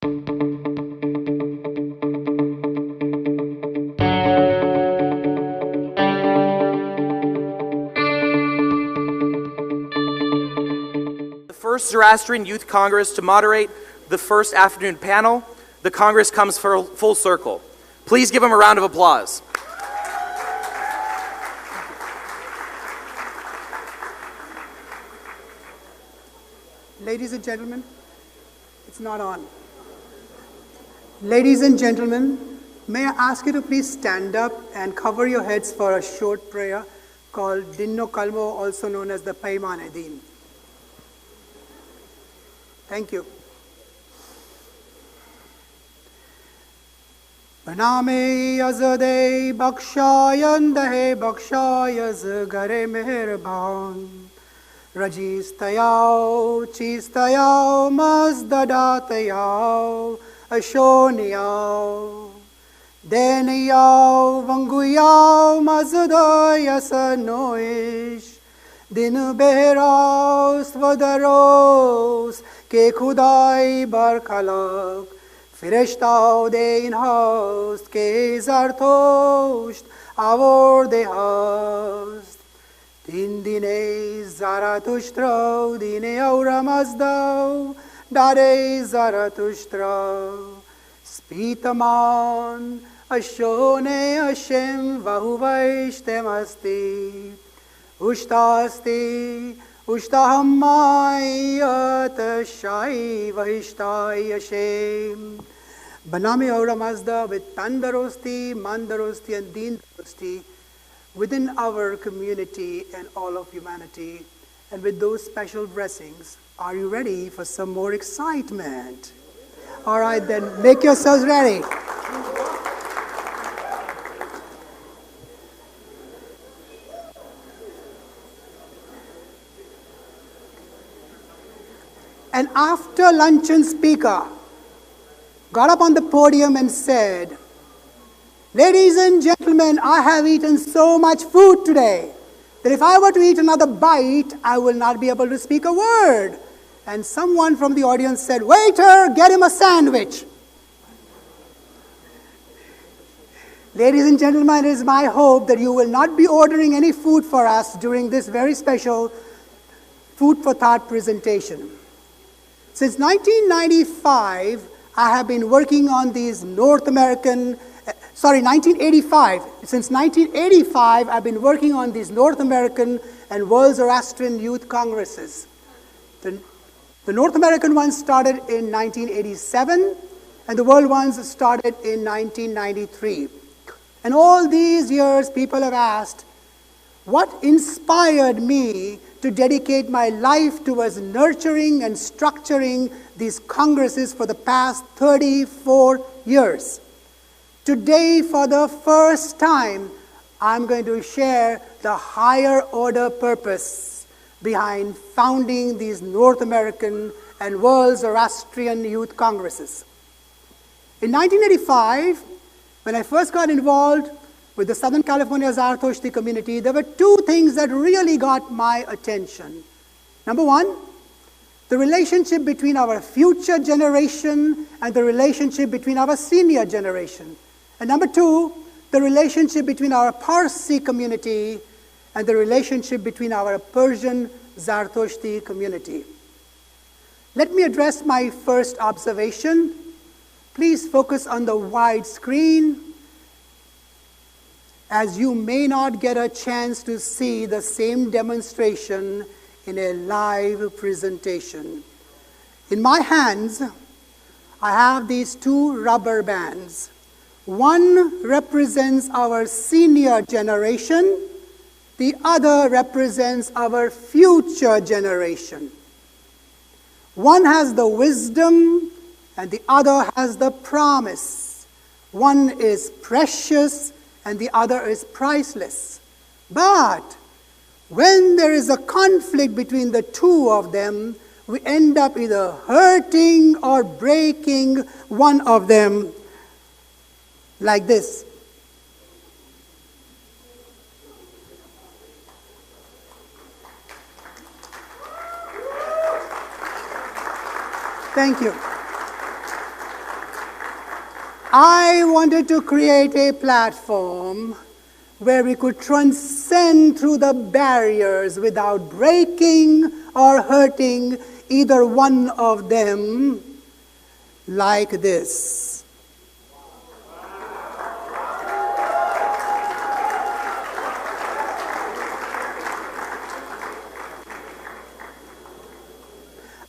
First Zoroastrian Youth Congress to moderate the first afternoon panel. The Congress comes full circle. Please give him a round of applause. Ladies and gentlemen, it's not on. Ladies and gentlemen, may I ask you to please stand up and cover your heads for a short prayer called Dinno Kalmo, also known as the Paiman Din. Thank you. Baname azade bakshayandahe bakshayaz gare meherban rajistayao chistayao mazdadatayao ashoniyao deniyao vanguyao mazadayasanoish din beheros vadaros ke khudai bar khalak fireshta de in host ke zartosht avor de host din dine zaratushtra dine aura mazda dare zaratushtra spitaman ashone ashem vahuvaishtemasti ushtasti Ushtahamayat Shai Vahishtai Hashem. Baname Aura Mazda with Tandarosti, Mandarosti, and Deendarosti within our community and all of humanity. And with those special blessings, are you ready for some more excitement? All right, then make yourselves ready. An after-luncheon speaker got up on the podium and said, "Ladies and gentlemen, I have eaten so much food today that if I were to eat another bite, I will not be able to speak a word." And someone from the audience said, "Waiter, get him a sandwich." Ladies and gentlemen, it is my hope that you will not be ordering any food for us during this very special Food for Thought presentation. Since 1995, I have been working on these 1985. Since 1985, I've been working on these North American and World Zoroastrian Youth Congresses. The North American ones started in 1987, and the World ones started in 1993. And all these years, people have asked, what inspired me to dedicate my life towards nurturing and structuring these congresses for the past 34 years. Today, for the first time, I'm going to share the higher order purpose behind founding these North American and World Zoroastrian Youth Congresses. In 1985, when I first got involved with the Southern California Zartoshti community, there were two things that really got my attention. Number one, the relationship between our future generation and the relationship between our senior generation. And number two, the relationship between our Parsi community and the relationship between our Persian Zartoshti community. Let me address my first observation. Please focus on the wide screen, as you may not get a chance to see the same demonstration in a live presentation. In my hands, I have these two rubber bands. One represents our senior generation, the other represents our future generation. One has the wisdom and the other has the promise. One is precious and the other is priceless. But when there is a conflict between the two of them, we end up either hurting or breaking one of them like this. Thank you. I wanted to create a platform where we could transcend through the barriers without breaking or hurting either one of them, like this.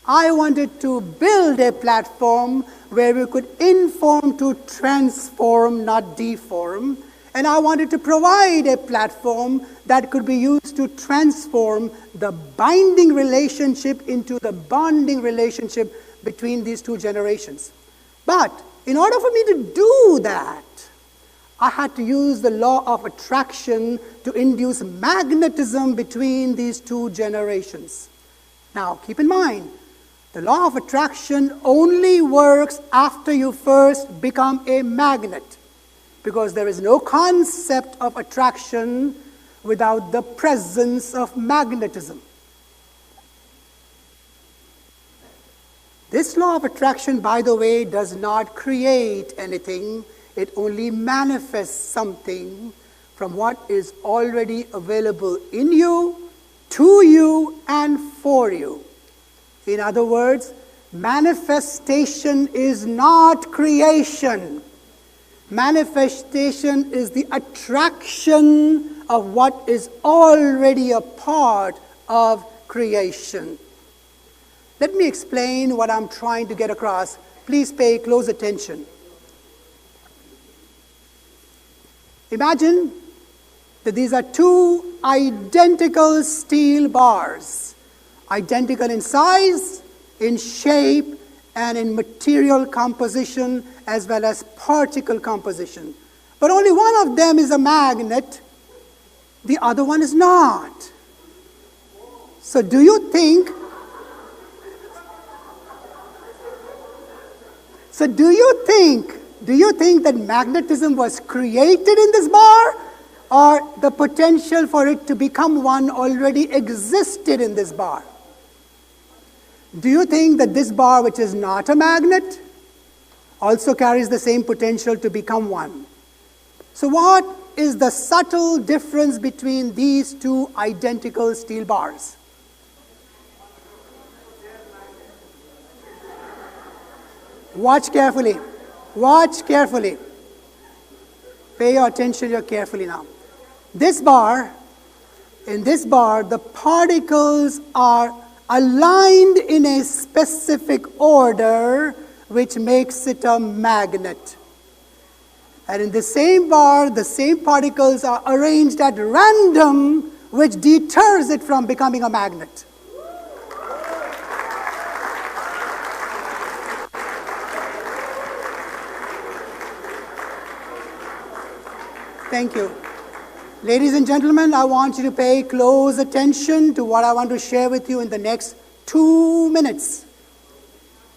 I wanted to build a platform where we could inform to transform, not deform. And I wanted to provide a platform that could be used to transform the binding relationship into the bonding relationship between these two generations. But in order for me to do that, I had to use the law of attraction to induce magnetism between these two generations. Now, keep in mind, the law of attraction only works after you first become a magnet, because there is no concept of attraction without the presence of magnetism. This law of attraction, by the way, does not create anything. It only manifests something from what is already available in you, to you, and for you. In other words, manifestation is not creation. Manifestation is the attraction of what is already a part of creation. Let me explain what I'm trying to get across. Please pay close attention. Imagine that these are two identical steel bars, identical in size, in shape, and in material composition, as well as particle composition. But only one of them is a magnet, the other one is not. So do you think that magnetism was created in this bar, or the potential for it to become one already existed in this bar? Do you think that this bar, which is not a magnet, also carries the same potential to become one? So what is the subtle difference between these two identical steel bars? Watch carefully. Watch carefully. Pay your attention here carefully now. In this bar, the particles are aligned in a specific order, which makes it a magnet. And in the same bar, the same particles are arranged at random, which deters it from becoming a magnet. Thank you. Ladies and gentlemen, I want you to pay close attention to what I want to share with you in the next 2 minutes.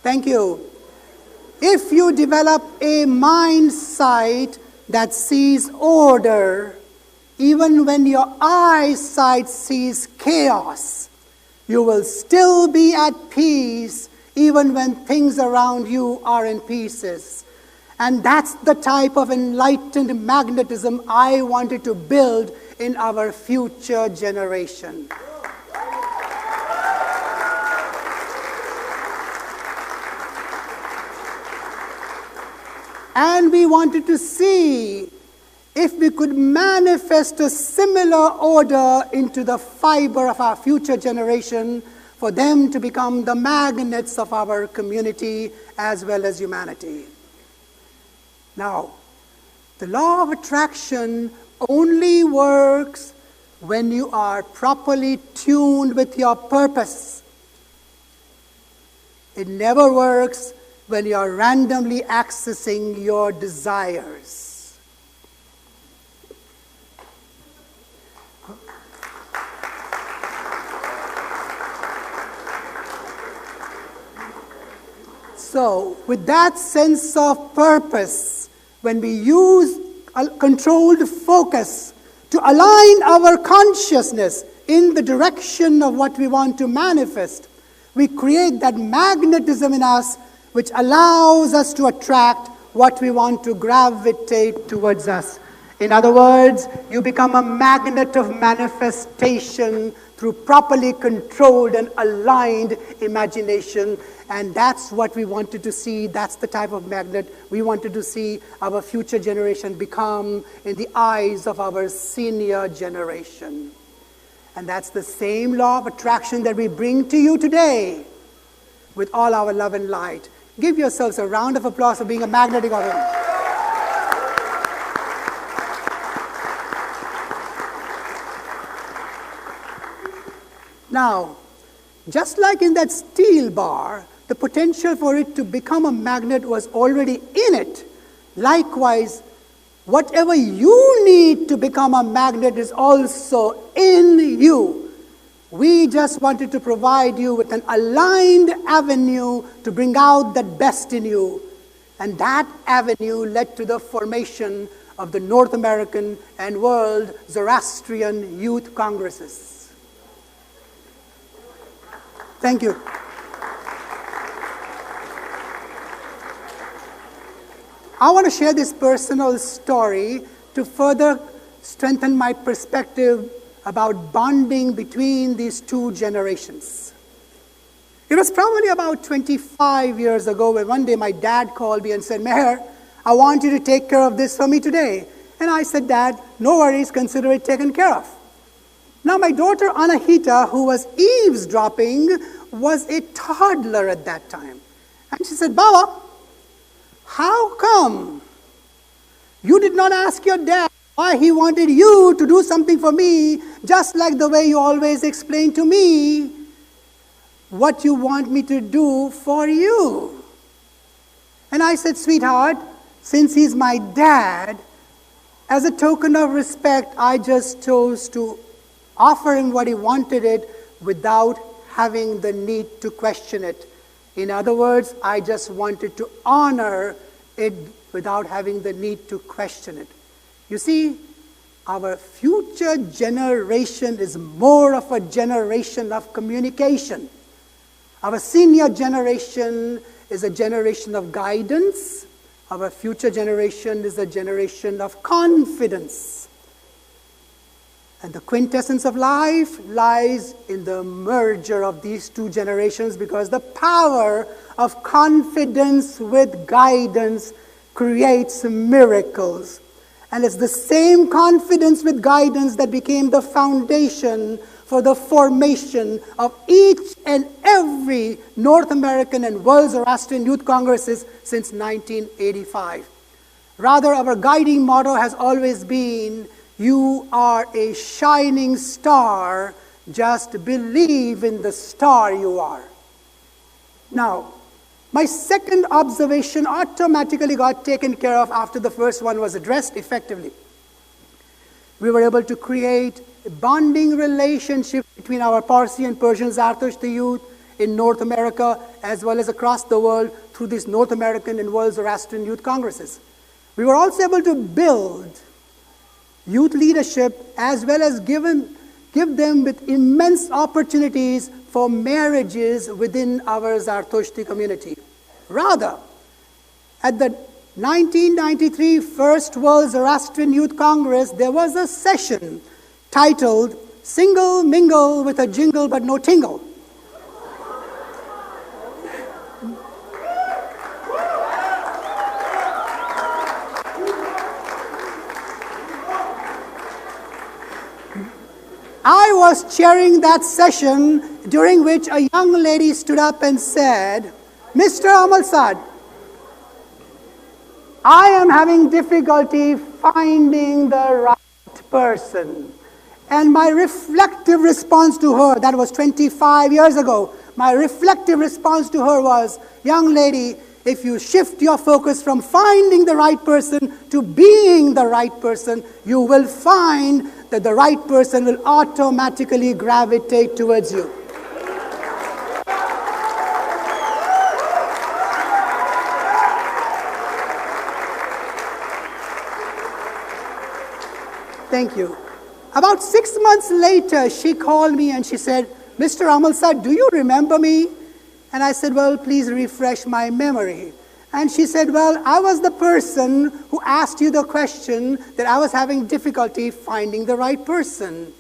Thank you. If you develop a mind sight that sees order, even when your eyesight sees chaos, you will still be at peace even when things around you are in pieces. And that's the type of enlightened magnetism I wanted to build in our future generation. And we wanted to see if we could manifest a similar order into the fiber of our future generation for them to become the magnets of our community as well as humanity. Now, the law of attraction only works when you are properly tuned with your purpose. It never works when you are randomly accessing your desires. So, with that sense of purpose, when we use a controlled focus to align our consciousness in the direction of what we want to manifest, we create that magnetism in us which allows us to attract what we want to gravitate towards us. In other words, you become a magnet of manifestation through properly controlled and aligned imagination. And that's what we wanted to see. That's the type of magnet we wanted to see our future generation become in the eyes of our senior generation. And that's the same law of attraction that we bring to you today with all our love and light. Give yourselves a round of applause for being a magnetic organism. Now, just like in that steel bar, the potential for it to become a magnet was already in it. Likewise, whatever you need to become a magnet is also in you. We just wanted to provide you with an aligned avenue to bring out the best in you. And that avenue led to the formation of the North American and World Zoroastrian Youth Congresses. Thank you. I want to share this personal story to further strengthen my perspective about bonding between these two generations. It was probably about 25 years ago when one day my dad called me and said, Meher, I want you to take care of this for me today. And I said, Dad, no worries, consider it taken care of. Now, my daughter Anahita, who was eavesdropping, was a toddler at that time. And she said, Baba, how come you did not ask your dad why he wanted you to do something for me, just like the way you always explain to me what you want me to do for you? And I said, sweetheart, since he's my dad, as a token of respect, I just chose to offer him what he wanted it without having the need to question it. In other words, I just wanted to honor it without having the need to question it. You see, our future generation is more of a generation of communication. Our senior generation is a generation of guidance. Our future generation is a generation of confidence. And the quintessence of life lies in the merger of these two generations, because the power of confidence with guidance creates miracles. And it's the same confidence with guidance that became the foundation for the formation of each and every North American and World Zoroastrian Youth Congresses since 1985. Rather, our guiding motto has always been, you are a shining star, just believe in the star you are. Now, my second observation automatically got taken care of after the first one was addressed effectively. We were able to create a bonding relationship between our Parsi and Persian Zarathustra youth in North America as well as across the world through these North American and World Zoroastrian Youth Congresses. We were also able to build youth leadership as well as give them with immense opportunities for marriages within our Zarathustra community. Rather, at the 1993 First World Zoroastrian Youth Congress, there was a session titled, Single Mingle with a Jingle but No Tingle. I was chairing that session, during which a young lady stood up and said, Mr. Amalsad, I am having difficulty finding the right person. And my reflective response to her, that was 25 years ago, my reflective response to her was, young lady, if you shift your focus from finding the right person to being the right person, you will find that the right person will automatically gravitate towards you. Thank you. About 6 months later, she called me and she said, Mr. Amalsad, do you remember me? And I said, well, please refresh my memory. And she said, well, I was the person who asked you the question that I was having difficulty finding the right person.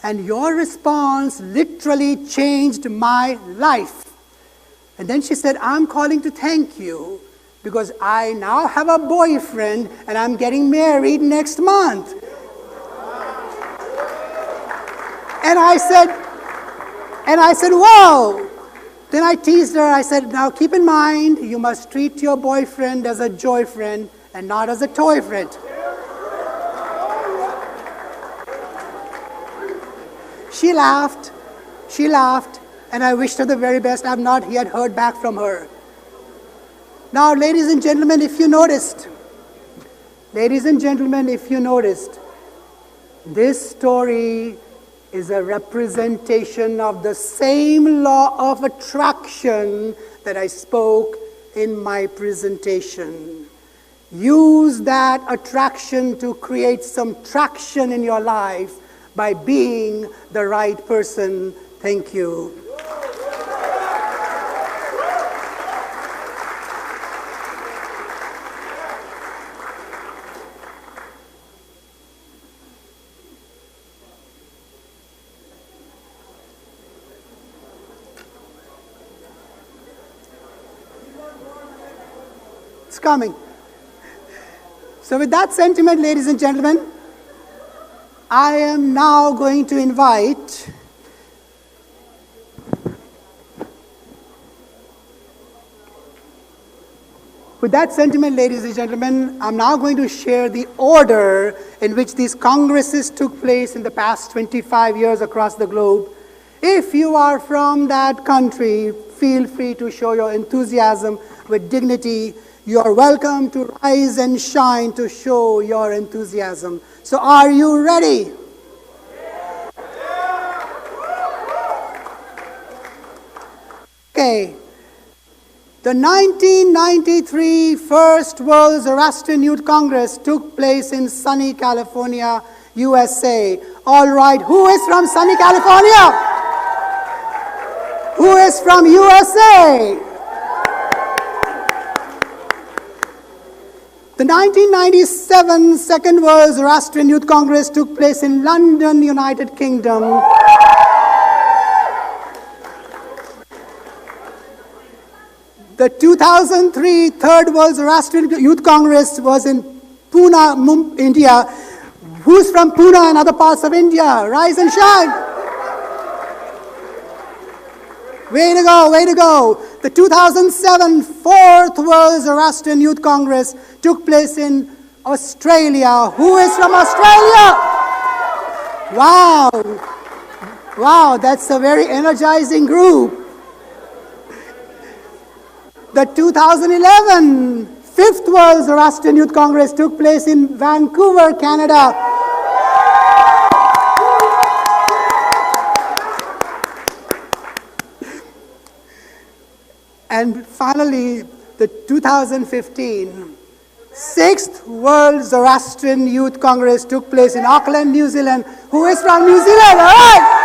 And your response literally changed my life. And then she said, I'm calling to thank you because I now have a boyfriend and I'm getting married next month. And I said, wow. Then I teased her. I said, now keep in mind, you must treat your boyfriend as a joy friend and not as a toy friend. She laughed, and I wished her the very best. I've not yet heard back from her. Now, ladies and gentlemen, if you noticed, this story is a representation of the same law of attraction that I spoke in my presentation. Use that attraction to create some traction in your life by being the right person. Thank you. It's coming. So with that sentiment, ladies and gentlemen, I am now going to invite I'm now going to share the order in which these congresses took place in the past 25 years across the globe. If you are from that country, feel free to show your enthusiasm with dignity. You are welcome to rise and shine to show your enthusiasm. So are you ready? Okay. The 1993 First World Zoroastrian Youth Congress took place in sunny California, USA. All right, who is from sunny California? Who is from USA? The 1997 Second World Zoroastrian Youth Congress took place in London, United Kingdom. The 2003 Third World Zoroastrian Youth Congress was in Pune, India. Who's from Pune and other parts of India? Rise and shine. Way to go, way to go. The 2007 Fourth World Zoroastrian Youth Congress took place in Australia. Who is from Australia? Wow. Wow, that's a very energizing group. The 2011 Fifth World Zoroastrian Youth Congress took place in Vancouver, Canada. And finally, the 2015 Sixth World Zoroastrian Youth Congress took place in Auckland, New Zealand. Who is from New Zealand? All right.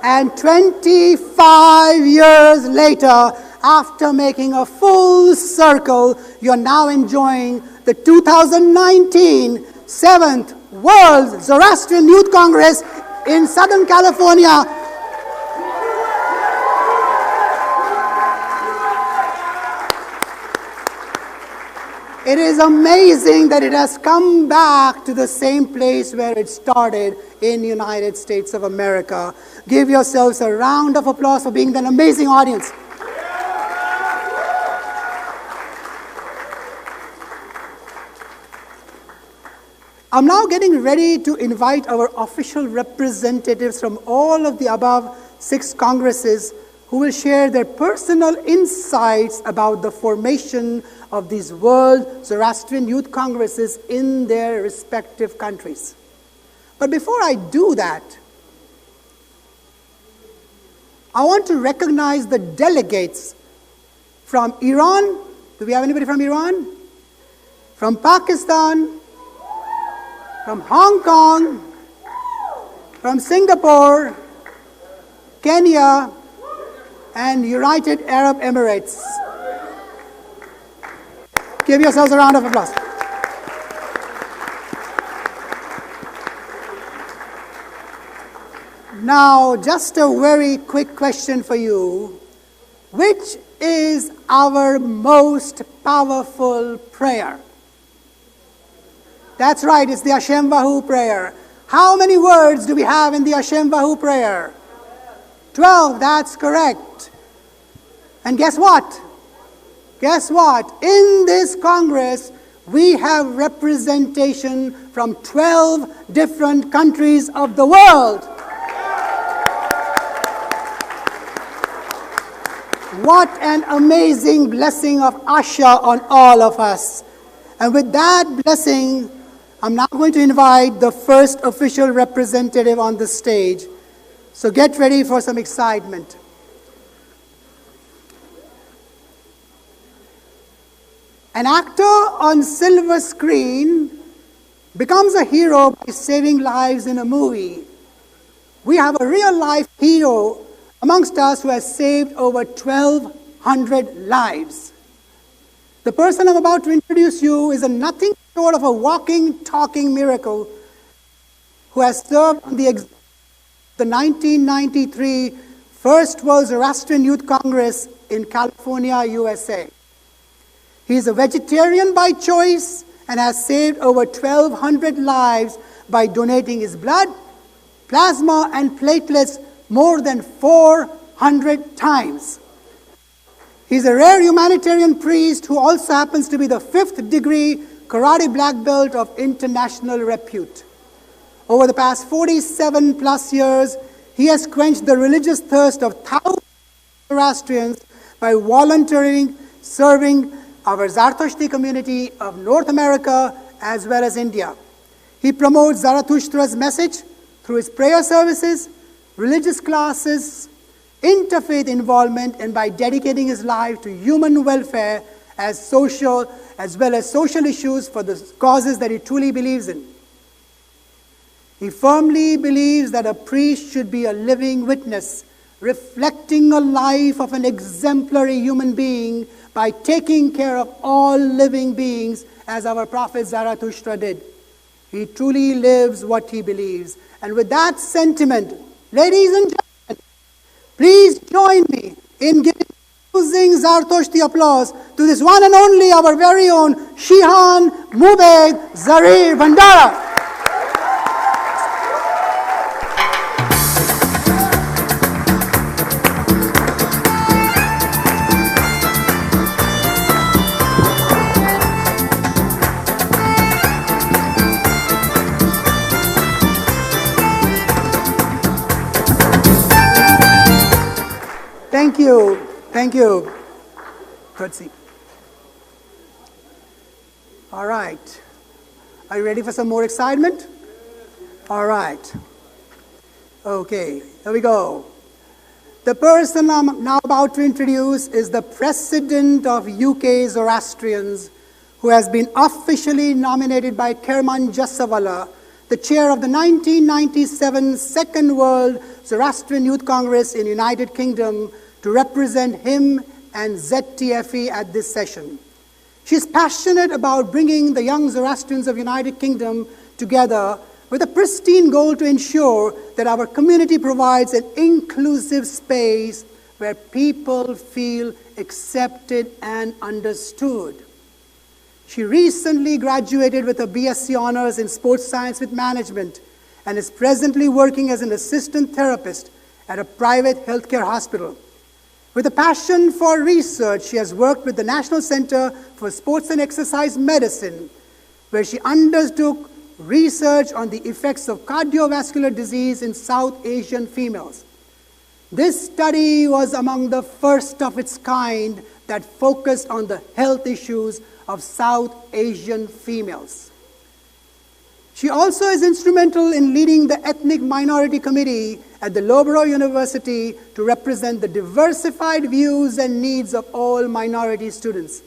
And 25 years later, after making a full circle, you're now enjoying the 2019 7th World Zoroastrian Youth Congress in Southern California. It is amazing that it has come back to the same place where it started in the United States of America. Give yourselves a round of applause for being an amazing audience. I'm now getting ready to invite our official representatives from all of the above 6 congresses who will share their personal insights about the formation of these World Zoroastrian Youth Congresses in their respective countries. But before I do that, I want to recognize the delegates from Iran. Do we have anybody from Iran? From Pakistan? from Hong Kong, from Singapore, Kenya, and United Arab Emirates. Give yourselves a round of applause. Now, just a very quick question for you. Which is our most powerful prayer? That's right, it's the Hashem Vahu prayer. How many words do we have in the Hashem Vahu prayer? 12, that's correct. And guess what? Guess what? In this Congress, we have representation from 12 different countries of the world. What an amazing blessing of Asha on all of us. And with that blessing, I'm now going to invite the first official representative on the stage. So get ready for some excitement. An actor on silver screen becomes a hero by saving lives in a movie. We have a real life hero amongst us who has saved over 1,200 lives. The person I'm about to introduce you is a nothing short of a walking, talking miracle who has served on the 1993 First World Zoroastrian Youth Congress in California, USA. He is a vegetarian by choice and has saved over 1,200 lives by donating his blood, plasma, and platelets more than 400 times. He's a rare humanitarian priest who also happens to be the 5th degree karate black belt of international repute. Over the past 47 plus years, he has quenched the religious thirst of thousands of Zoroastrians by volunteering, serving our Zartushti community of North America as well as India. He promotes Zarathustra's message through his prayer services, religious classes, interfaith involvement, and by dedicating his life to human welfare as well as social issues for the causes that he truly believes in. He firmly believes that a priest should be a living witness, reflecting a life of an exemplary human being by taking care of all living beings as our prophet Zarathustra did. He truly lives what he believes. And with that sentiment, ladies and gentlemen, please join me in giving Zartushti applause to this one and only, our very own Shihan, Mubed, Zarrir, Bhandara. Thank you. Good seat. All right. Are you ready for some more excitement? All right. Okay, here we go. The person I'm now about to introduce is the President of UK Zoroastrians, who has been officially nominated by Kerman Jassawala, the chair of the 1997 Second World Zoroastrian Youth Congress in United Kingdom, to represent him and ZTFE at this session. She is passionate about bringing the young Zoroastrians of United Kingdom together with a pristine goal to ensure that our community provides an inclusive space where people feel accepted and understood. She recently graduated with a BSc Honors in Sports Science with Management and is presently working as an assistant therapist at a private healthcare hospital. With a passion for research, she has worked with the National Center for Sports and Exercise Medicine, where she undertook research on the effects of cardiovascular disease in South Asian females. This study was among the first of its kind that focused on the health issues of South Asian females. She also is instrumental in leading the Ethnic Minority Committee at the Loughborough University to represent the diversified views and needs of all minority students.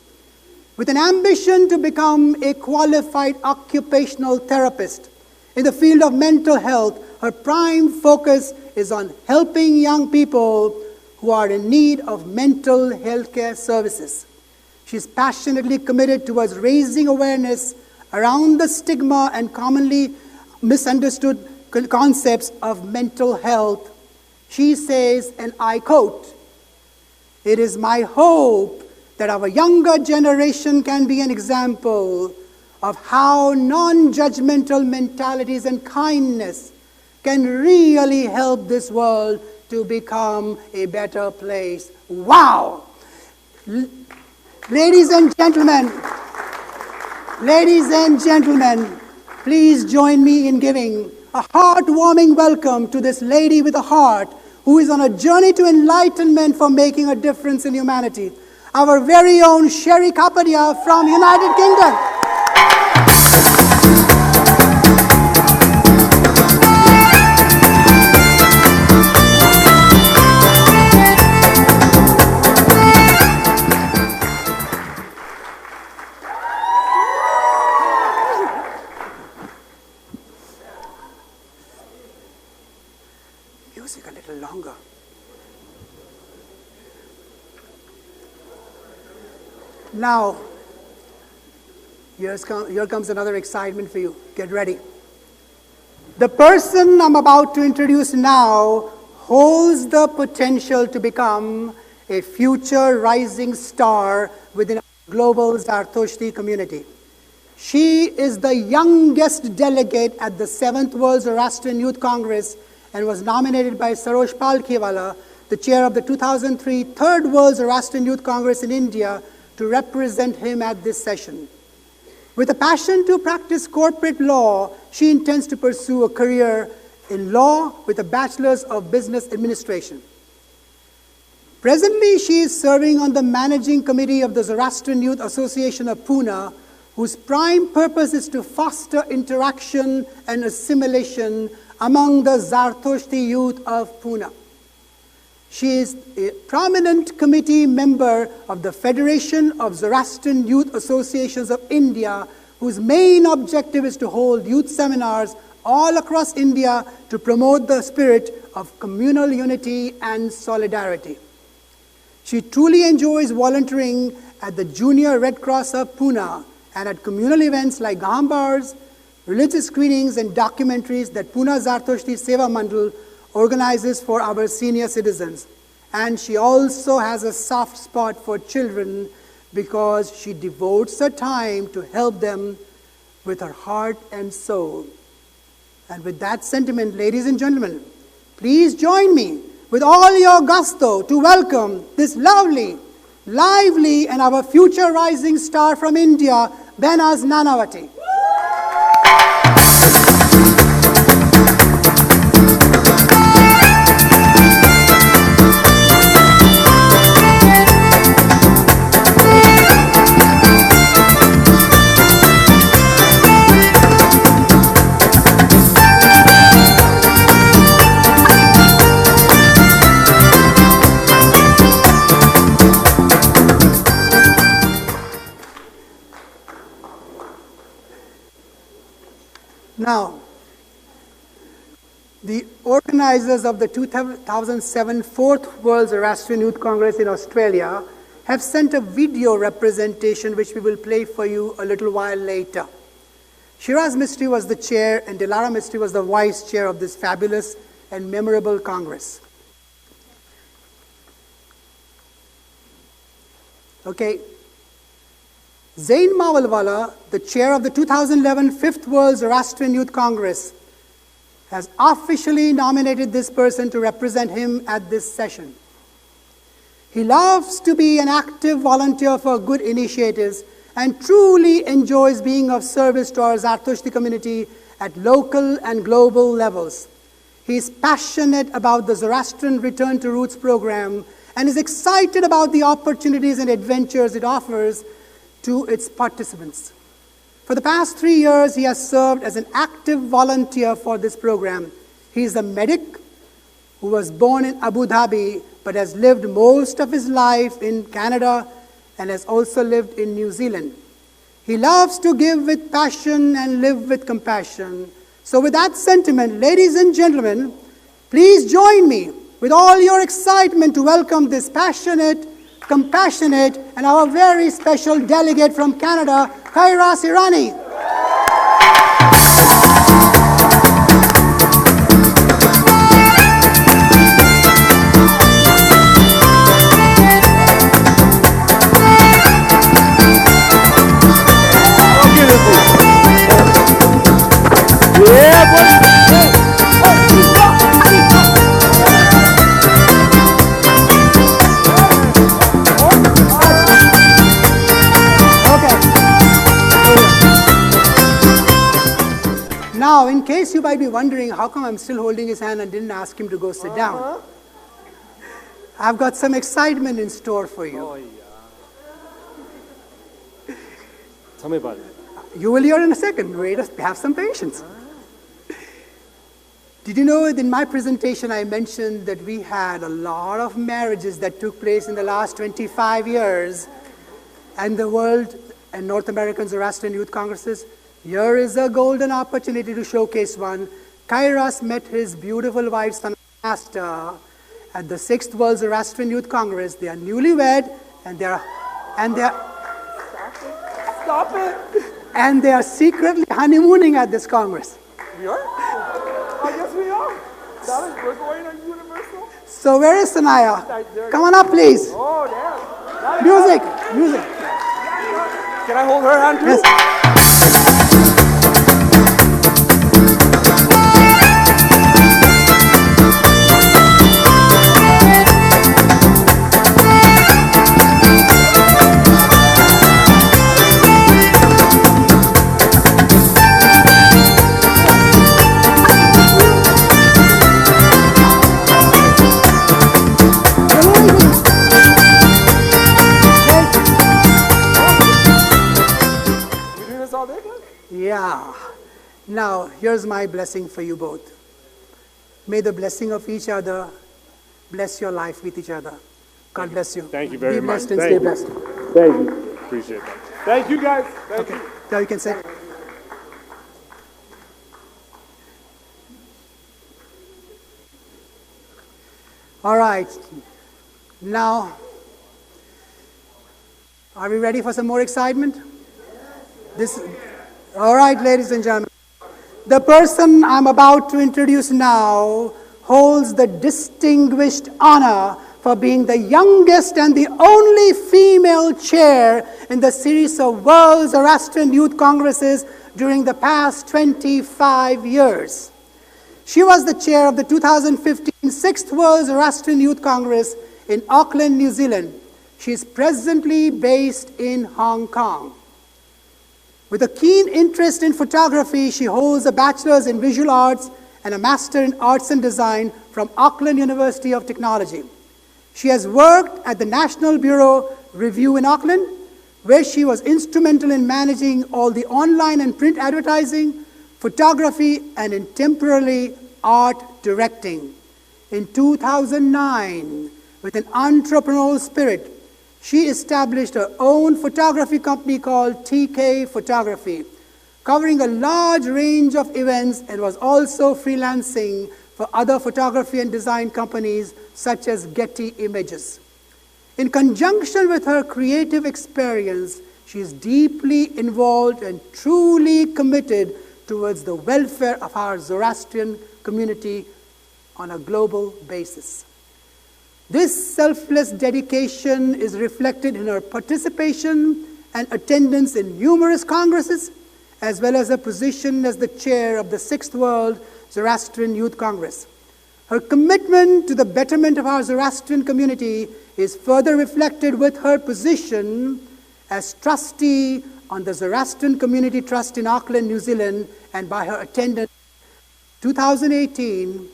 With an ambition to become a qualified occupational therapist, In the field of mental health, her prime focus is on helping young people who are in need of mental health care services. She is passionately committed towards raising awareness around the stigma and commonly misunderstood concepts of mental health. She says, and I quote, "It is my hope that our younger generation can be an example of how non-judgmental mentalities and kindness can really help this world to become a better place." Wow! Ladies and gentlemen, please join me in giving a heartwarming welcome to this lady with a heart who is on a journey to enlightenment for making a difference in humanity. Our very own Sherry Kapadia from United Kingdom. Music a little longer. Now, here comes another excitement for you. Get ready. The person I'm about to introduce now holds the potential to become a future rising star within our global Zartoshti community. She is the youngest delegate at the 7th World Zoroastrian Youth Congress and was nominated by Sarosh Palkhiwala, the chair of the 2003 3rd World Zoroastrian Youth Congress in India, to represent him at this session. With a passion to practice corporate law, she intends to pursue a career in law with a Bachelor's of Business Administration. Presently, she is serving on the managing committee of the Zoroastrian Youth Association of Pune, whose prime purpose is to foster interaction and assimilation among the Zartoshti youth of Pune. She is a prominent committee member of the Federation of Zoroastrian Youth Associations of India, whose main objective is to hold youth seminars all across India to promote the spirit of communal unity and solidarity. She truly enjoys volunteering at the Junior Red Cross of Pune and at communal events like Gahambars, religious screenings and documentaries that Pune Zartoshti Seva Mandal organizes for our senior citizens. And she also has a soft spot for children because she devotes her time to help them with her heart and soul. And with that sentiment, ladies and gentlemen, please join me with all your gusto to welcome this lovely, lively, and our future rising star from India, Behnaz Nanavatti. Now, the organizers of the 2007 4th World Zoroastrian Youth Congress in Australia have sent a video representation which we will play for you a little while later. Shiraz Mistry was the chair and Dilara Mistry was the vice chair of this fabulous and memorable Congress. Okay. Zain Mawalwala, the chair of the 2011 5th World Zoroastrian Youth Congress, has officially nominated this person to represent him at this session. He loves to be an active volunteer for good initiatives and truly enjoys being of service to our Zartoshti community at local and global levels. He is passionate about the Zoroastrian Return to Roots program and is excited about the opportunities and adventures it offers to its participants. For the past 3 years, he has served as an active volunteer for this program. He is a medic who was born in Abu Dhabi but has lived most of his life in Canada and has also lived in New Zealand. He loves to give with passion and live with compassion. So with that sentiment, ladies and gentlemen, please join me with all your excitement to welcome this passionate, compassionate, and our very special delegate from Canada, Kayras Irani. Now, in case you might be wondering how come I'm still holding his hand and didn't ask him to go sit down, I've got some excitement in store for you. Oh, yeah. Tell me about it. You will hear in a second. Wait, have some patience. Did you know that in my presentation I mentioned that we had a lot of marriages that took place in the last 25 years and the World and North American Zoroastrian Youth Congresses? Here is a golden opportunity to showcase one. Kayras met his beautiful wife, Sanasta, at the 6th World Zoroastrian Youth Congress. They are newlywed and they are Stop it! And they are secretly honeymooning at this Congress. We are? I guess we are. We're going to Universal. So where is Sanaya? Come on up, please. Oh, damn. Music, music. Can I hold her hand too? Yes. Yeah. Now, here's my blessing for you both. May the blessing of each other bless your life with each other. God bless you. Thank you very much. Be blessed and stay blessed. Thank you. Appreciate that. Thank you, guys. Thank you. Now you can say. All right. Now, are we ready for some more excitement? All right, ladies and gentlemen. The person I'm about to introduce now holds the distinguished honor for being the youngest and the only female chair in the series of World Zoroastrian Youth Congresses during the past 25 years. She was the chair of the 2015 6th World Zoroastrian Youth Congress in Auckland, New Zealand. She is presently based in Hong Kong. With a keen interest in photography, she holds a bachelor's in visual arts and a master in arts and design from Auckland University of Technology. She has worked at the National Bureau Review in Auckland, where she was instrumental in managing all the online and print advertising, photography, and in temporarily art directing. In 2009, with an entrepreneurial spirit, she established her own photography company called TK Photography, covering a large range of events, and was also freelancing for other photography and design companies such as Getty Images. In conjunction with her creative experience, she is deeply involved and truly committed towards the welfare of our Zoroastrian community on a global basis. This selfless dedication is reflected in her participation and attendance in numerous congresses, as well as her position as the chair of the 6th World Zoroastrian Youth Congress. Her commitment to the betterment of our Zoroastrian community is further reflected with her position as trustee on the Zoroastrian Community Trust in Auckland, New Zealand, and by her attendance 2018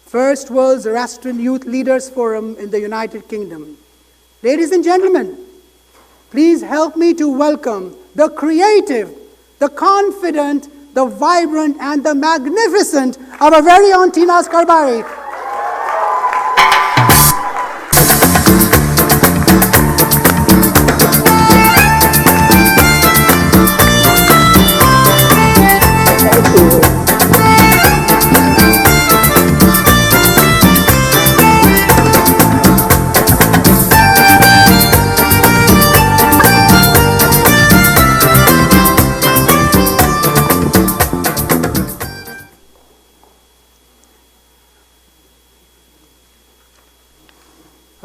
First World Zoroastrian Youth Leaders Forum in the United Kingdom. Ladies and gentlemen, please help me to welcome the creative, the confident, the vibrant, and the magnificent our very own Tinaz Karbhari. Thank you.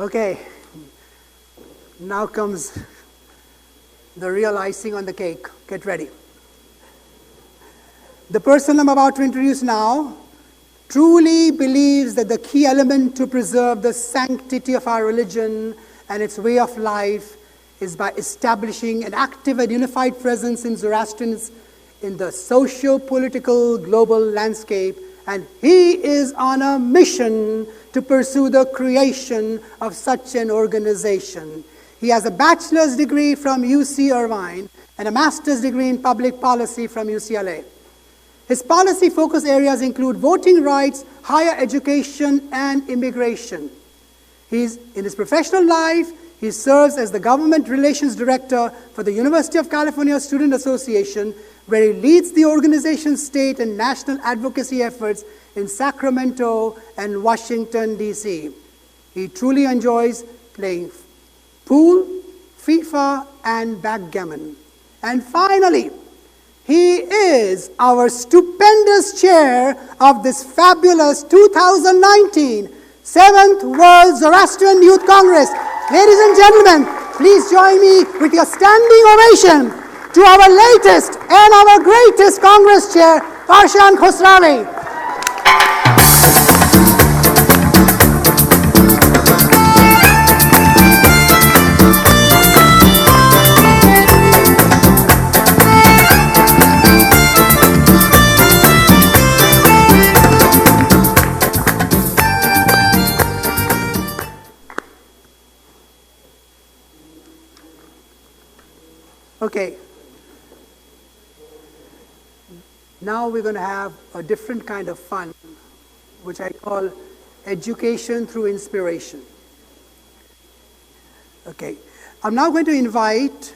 Okay, now comes the real icing on the cake. Get ready. The person I'm about to introduce now truly believes that the key element to preserve the sanctity of our religion and its way of life is by establishing an active and unified presence in Zoroastrians in the socio-political global landscape, and he is on a mission to pursue the creation of such an organization. He has a bachelor's degree from UC Irvine and a master's degree in public policy from UCLA. His policy focus areas include voting rights, higher education, and immigration. In his professional life, he serves as the Government Relations Director for the University of California Student Association, where he leads the organization's state and national advocacy efforts in Sacramento and Washington, D.C. He truly enjoys playing pool, FIFA, and backgammon. And finally, he is our stupendous chair of this fabulous 2019 7th World Zoroastrian Youth Congress. Ladies and gentlemen, please join me with your standing ovation to our latest and our greatest Congress chair, Parshan Khosravi. Okay, now we're going to have a different kind of fun, which I call education through inspiration. Okay, I'm now going to invite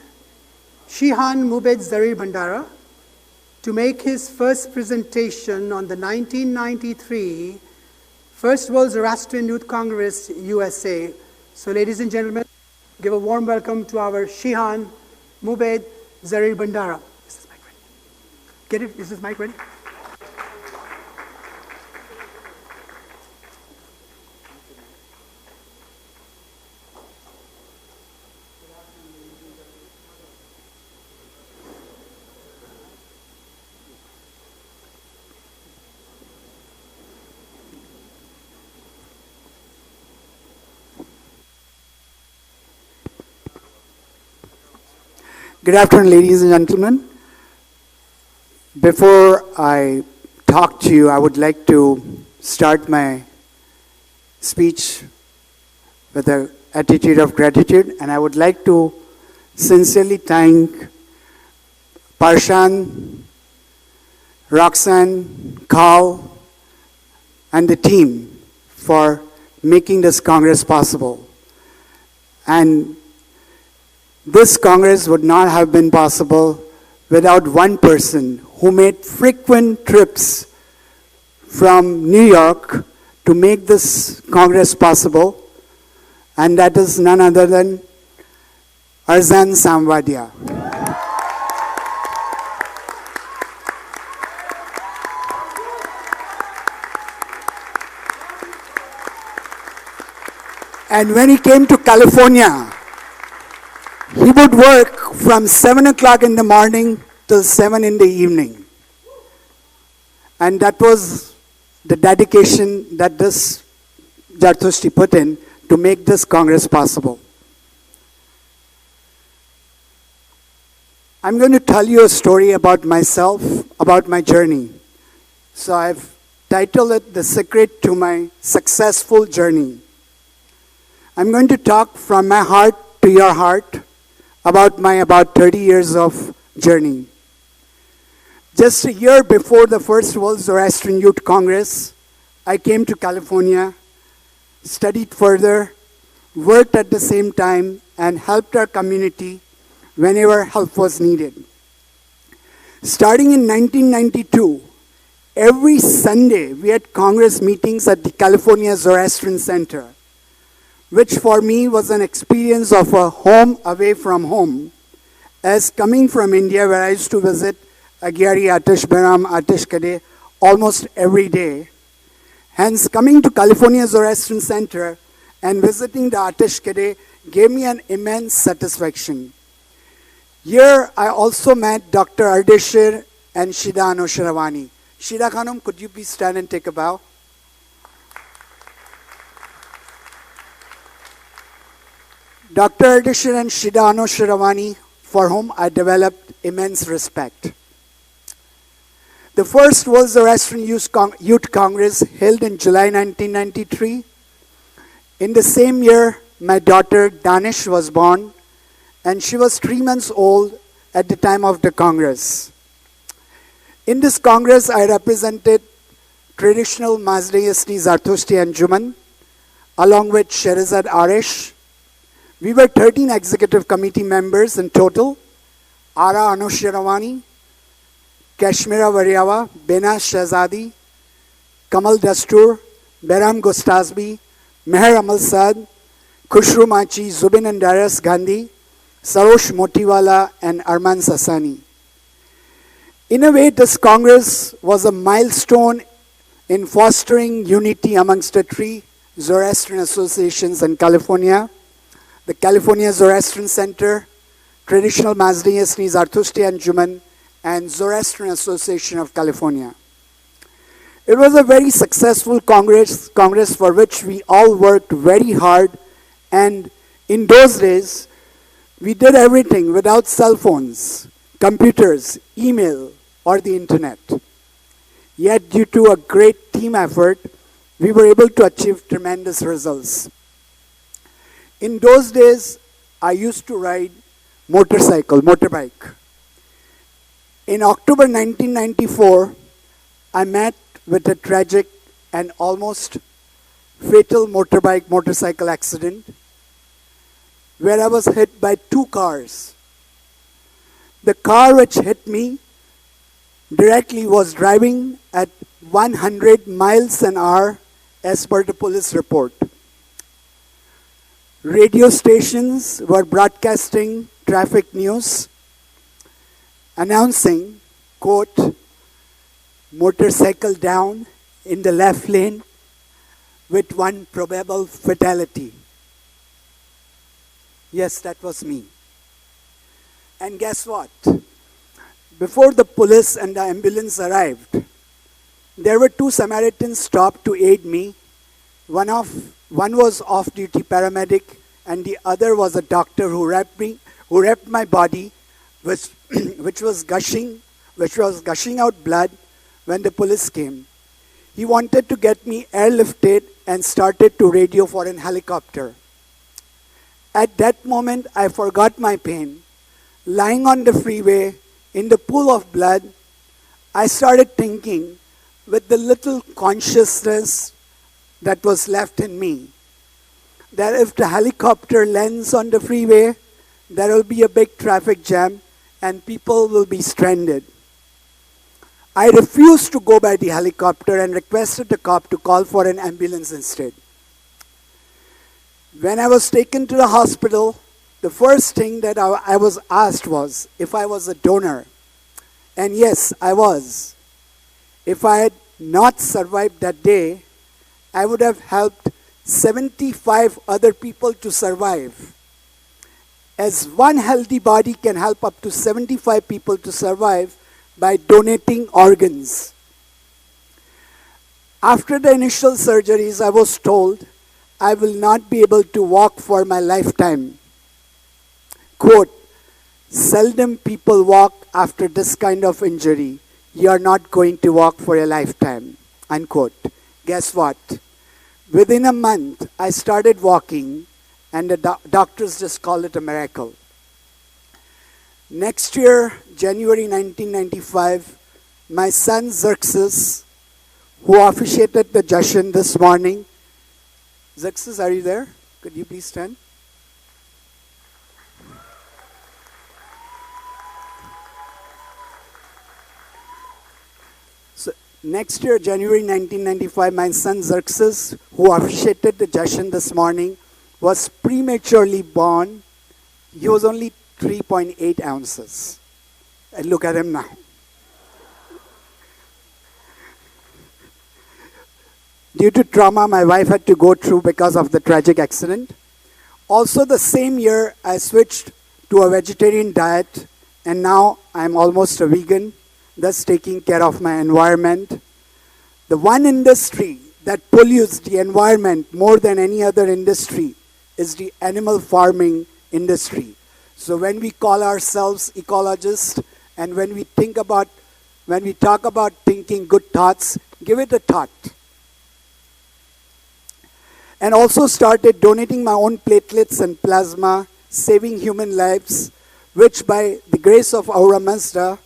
Shihan Zarrir Bhandara to make his first presentation on the 1993 First World Zoroastrian Youth Congress, USA. So ladies and gentlemen, give a warm welcome to our Shihan Zarrir Bhandara. Is this mic ready? Get it? Is this mic ready? Good afternoon, ladies and gentlemen. Before I talk to you, I would like to start my speech with an attitude of gratitude, and I would like to sincerely thank Parshan, Roxanne, Carl, and the team for making this Congress possible. And this Congress would not have been possible without one person who made frequent trips from New York to make this Congress possible, and that is none other than Arzan Samvadia. And when he came to California, he would work from 7 o'clock in the morning till 7 in the evening. And that was the dedication that this Zartushti put in to make this Congress possible. I'm going to tell you a story about myself, about my journey. So I've titled it The Secret to My Successful Journey. I'm going to talk from my heart to your heart about my 30 years of journey. Just a year before the first World Zoroastrian Youth Congress, I came to California, studied further, worked at the same time, and helped our community whenever help was needed. Starting in 1992, every Sunday we had Congress meetings at the California Zoroastrian Center, which for me was an experience of a home away from home, as coming from India, where I used to visit Agyari, Atish Baram, Atish Kade almost every day. Hence, coming to California Zoroastrian Center and visiting the Atish Kade gave me an immense satisfaction. Here I also met Dr. Ardeshir and Shida Anusharavani. Shida Khanum, could you please stand and take a bow? Dr. Ardeshir and Shida Anusharavani, for whom I developed immense respect. The first World Zoroastrian Youth Congress held in July 1993. In the same year, my daughter Danish was born, and she was 3 months old at the time of the Congress. In this Congress, I represented traditional Mazda-Yasni Zartushti and Juman, along with Sheherazad Arish. We were 13 executive committee members in total: Ara Anusharavani, Kashmira Varyawa, Behnaz Shehzadi, Kamal Dastur, Behram Gostasbi, Meher Amalsad, Khushru Machi, Zubin and Darius Gandhi, Sarosh Motiwala, and Arman Sassani. In a way, this Congress was a milestone in fostering unity amongst the 3 Zoroastrian associations in California: the California Zoroastrian Center, Traditional Mazda-Yasni Zartushti and Juman, and Zoroastrian Association of California. It was a very successful Congress for which we all worked very hard, and in those days, we did everything without cell phones, computers, email, or the internet. Yet, due to a great team effort, we were able to achieve tremendous results. In those days, I used to ride motorbike. In October 1994, I met with a tragic and almost fatal motorcycle accident where I was hit by 2 cars. The car which hit me directly was driving at 100 miles an hour as per the police report. Radio stations were broadcasting traffic news announcing, quote, motorcycle down in the left lane with 1 probable fatality. Yes, that was me. And guess what? Before the police and the ambulance arrived, there were 2 Samaritans stopped to aid me. One was off-duty paramedic, and the other was a doctor who wrapped my body, which was gushing out blood when the police came. He wanted to get me airlifted and started to radio for an helicopter. At that moment, I forgot my pain. Lying on the freeway in the pool of blood, I started thinking, with the little consciousness that was left in me, that if the helicopter lands on the freeway, there will be a big traffic jam and people will be stranded. I refused to go by the helicopter and requested the cop to call for an ambulance instead. When I was taken to the hospital, the first thing that I was asked was if I was a donor. And yes, I was. If I had not survived that day, I would have helped 75 other people to survive. As one healthy body can help up to 75 people to survive by donating organs. After the initial surgeries, I was told I will not be able to walk for my lifetime. Quote, seldom people walk after this kind of injury. You are not going to walk for a lifetime. Unquote. Guess what? Within a month, I started walking, and the doctors just call it a miracle. Next year, January 1995, my son Xerxes, who officiated the Jashan this morning. Xerxes, are you there? Could you please stand? So, next year, January 1995, my son Xerxes, who officiated the Jashan this morning, was prematurely born. He was only 3.8 ounces. And look at him now. due to trauma my wife had to go through because of the tragic accident. Also the same year, I switched to a vegetarian diet, and now I'm almost a vegan, thus taking care of my environment. The one industry that pollutes the environment more than any other industry is the animal farming industry. So when we call ourselves ecologists, and when we talk about thinking good thoughts, give it a thought. And also started donating my own platelets and plasma, saving human lives, which by the grace of Aura Mazda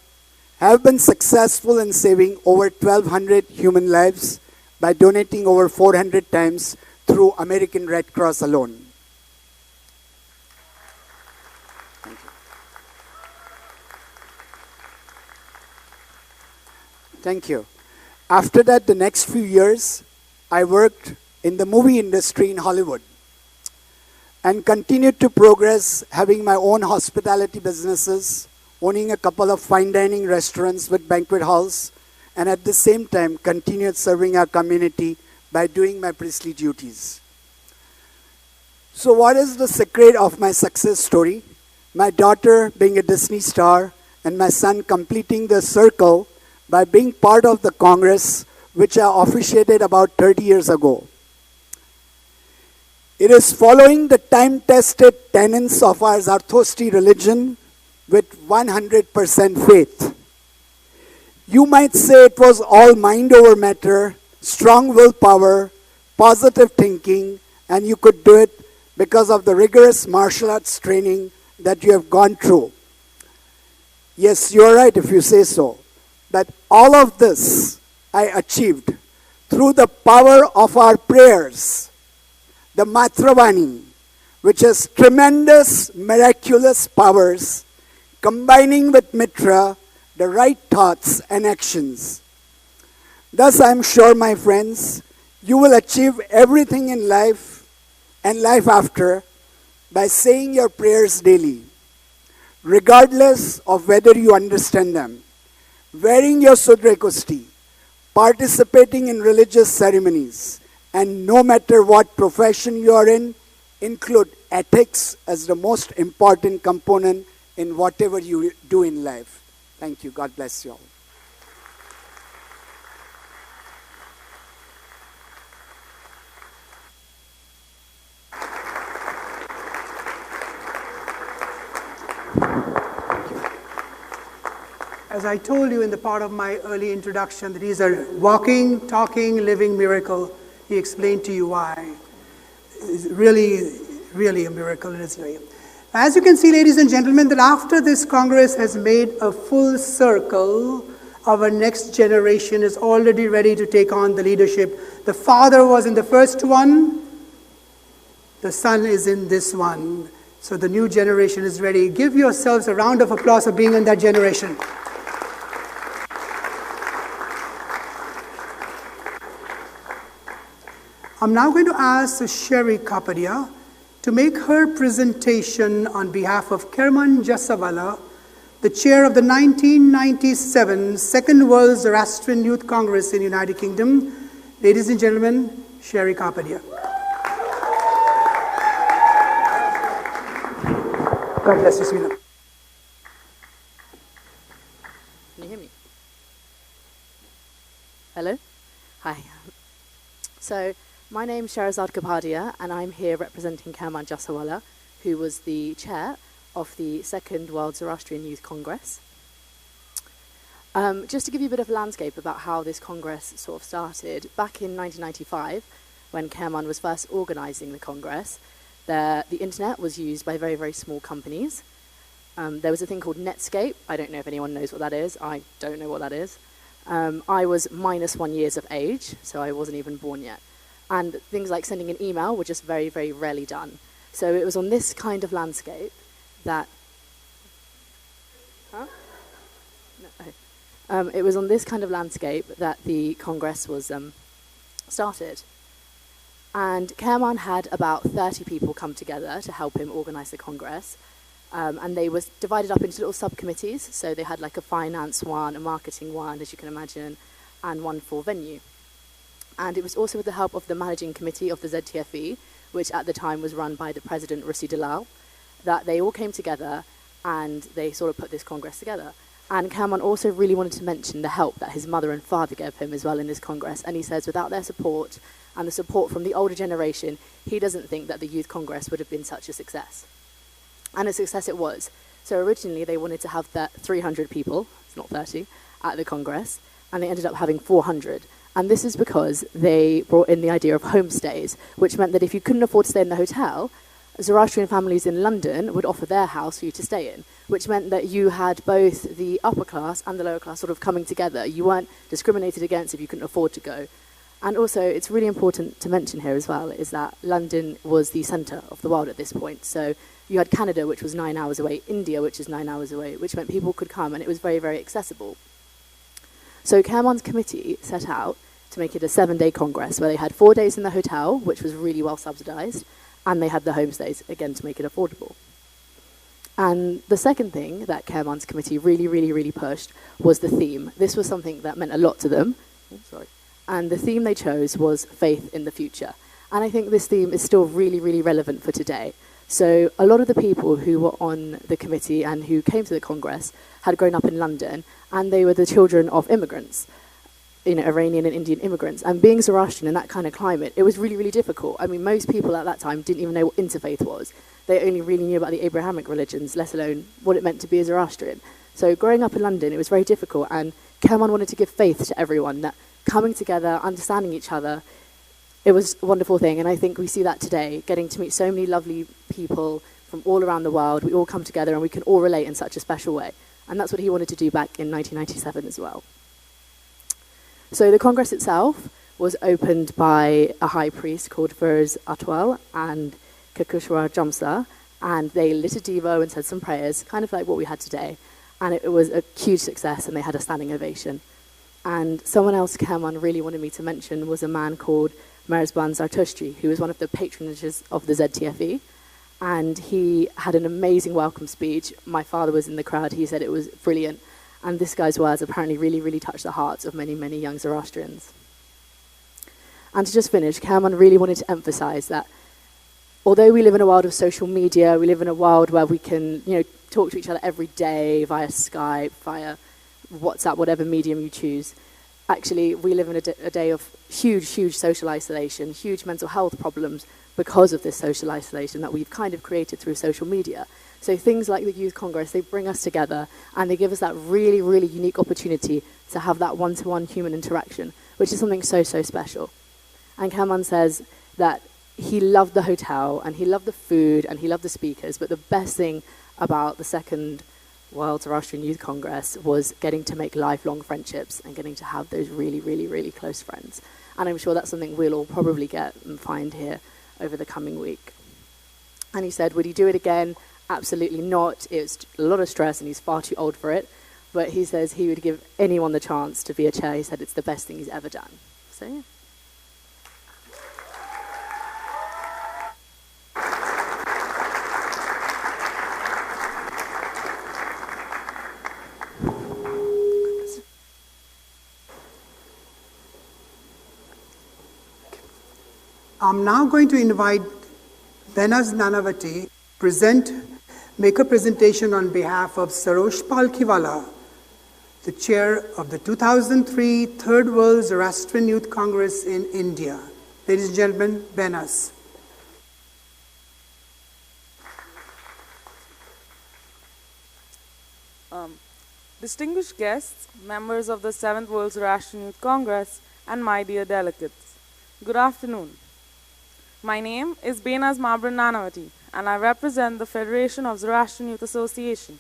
have been successful in saving over 1,200 human lives by donating over 400 times through American Red Cross alone. Thank you. Thank you. After that, the next few years, I worked in the movie industry in Hollywood and continued to progress, having my own hospitality businesses, owning a couple of fine dining restaurants with banquet halls, and at the same time continued serving our community by doing my priestly duties. So what is the secret of my success story? My daughter being a Disney star and my son completing the circle by being part of the Congress, which I officiated about 30 years ago. It is following the time-tested tenets of our Zoroastrian religion with 100% faith. You might say it was all mind over matter, strong willpower, positive thinking, and you could do it because of the rigorous martial arts training that you have gone through. Yes, you are right if you say so. But all of this I achieved through the power of our prayers, the Matravani, which has tremendous miraculous powers, combining with Mitra the right thoughts and actions. Thus, I am sure, my friends, you will achieve everything in life and life after by saying your prayers daily, regardless of whether you understand them, wearing your Sudrekosti, participating in religious ceremonies, and no matter what profession you are in, include ethics as the most important component in whatever you do in life. Thank you. God bless you all. As I told you in the part of my early introduction, that he's a walking, talking, living miracle. He explained to you why. It's really, really a miracle in his way. As you can see, ladies and gentlemen, that after this Congress has made a full circle, our next generation is already ready to take on the leadership. The father was in the first one. The son is in this one. So the new generation is ready. Give yourselves a round of applause for being in that generation. I'm now going to ask Sherry Kapadia to make her presentation on behalf of Kerman Jasawala, the chair of the 1997 Second World Zoroastrian Youth Congress in the United Kingdom. Ladies and gentlemen, Sherry Kapadia. God bless you, sweetheart. Can you hear me? Hello? Hi. So, my name's Sheherazad Kapadia, and I'm here representing Kerman Jasawala, who was the chair of the Second World Zoroastrian Youth Congress. Just to give you a bit of landscape about how this Congress sort of started, back in 1995, when Kerman was first organising the Congress, the internet was used by very, very small companies. There was a thing called Netscape. I don't know if anyone knows what that is. I don't know what that is. I was -1 years of age, so I wasn't even born yet. And things like sending an email were just very, very rarely done. So it was on this kind of landscape that... it was on this kind of landscape that the Congress was started. And Kerman had about 30 people come together to help him organise the Congress. And they were divided up into little subcommittees. So they had like a finance one, a marketing one, as you can imagine, and one for venue. And it was also with the help of the managing committee of the ZTFE, which at the time was run by the president, Russi Dalal, that they all came together and they sort of put this Congress together. And Kerman also really wanted to mention the help that his mother and father gave him as well in this Congress. And he says without their support and the support from the older generation, he doesn't think that the Youth Congress would have been such a success. And a success it was. So originally they wanted to have 300 people, it's not 30, at the Congress, and they ended up having 400. And this is because they brought in the idea of homestays, which meant that if you couldn't afford to stay in the hotel, Zoroastrian families in London would offer their house for you to stay in, which meant that you had both the upper class and the lower class sort of coming together. You weren't discriminated against if you couldn't afford to go. And also, it's really important to mention here as well, is that London was the centre of the world at this point. So you had Canada, which was 9 hours away, India, which is 9 hours away, which meant people could come, and it was very, very accessible. So Kerman's committee set out to make it a 7-day Congress, where they had 4 days in the hotel, which was really well subsidised, and they had the homestays, again, to make it affordable. And the second thing that Kerman's committee really, really, really pushed was the theme. This was something that meant a lot to them. And the theme they chose was faith in the future. And I think this theme is still really, really relevant for today. So a lot of the people who were on the committee and who came to the Congress had grown up in London, and they were the children of immigrants, Iranian and Indian immigrants. And being Zoroastrian in that kind of climate, it was really, really difficult. I mean, most people at that time didn't even know what interfaith was. They only really knew about the Abrahamic religions, let alone what it meant to be a Zoroastrian. So growing up in London, it was very difficult, and Kerman wanted to give faith to everyone, that coming together, understanding each other, it was a wonderful thing. And I think we see that today, getting to meet so many lovely people from all around the world. We all come together and we can all relate in such a special way. And that's what he wanted to do back in 1997 as well. So the Congress itself was opened by a high priest called Firoz Atwal and Kakushwar Jamsa, and they lit a Devo and said some prayers, kind of like what we had today. And it was a huge success, and they had a standing ovation. And someone else Kerman really wanted me to mention was a man called Merzban Zartushtri, who was one of the patronages of the ZTFE. And he had an amazing welcome speech. My father was in the crowd. He said it was brilliant. And this guy's words apparently really, really touched the hearts of many, many young Zoroastrians. And to just finish, Kerman really wanted to emphasize that although we live in a world of social media, we live in a world where we can, talk to each other every day via Skype, via WhatsApp, whatever medium you choose. Actually, we live in a day of huge, huge social isolation, huge mental health problems because of this social isolation that we've kind of created through social media. So things like the Youth Congress, they bring us together and they give us that really, really unique opportunity to have that one-to-one human interaction, which is something so, so special. And Kerman says that he loved the hotel and he loved the food and he loved the speakers, but the best thing about the second World Zoroastrian Youth Congress was getting to make lifelong friendships and getting to have those really, really, really close friends. And I'm sure that's something we'll all probably get and find here over the coming week. And he said, would he do it again? Absolutely not. It was a lot of stress and he's far too old for it. But he says he would give anyone the chance to be a chair. He said it's the best thing he's ever done. So, yeah. I'm now going to invite Behnaz Nanavatti make a presentation on behalf of Sarosh Palkhiwala, the chair of the 2003 Third World Zoroastrian Youth Congress in India. Ladies and gentlemen, Behnaz. Distinguished guests, members of the 7th World Zoroastrian Youth Congress, and my dear delegates, good afternoon. My name is Behnaz Nanavatti, and I represent the Federation of Zoroastrian Youth Association,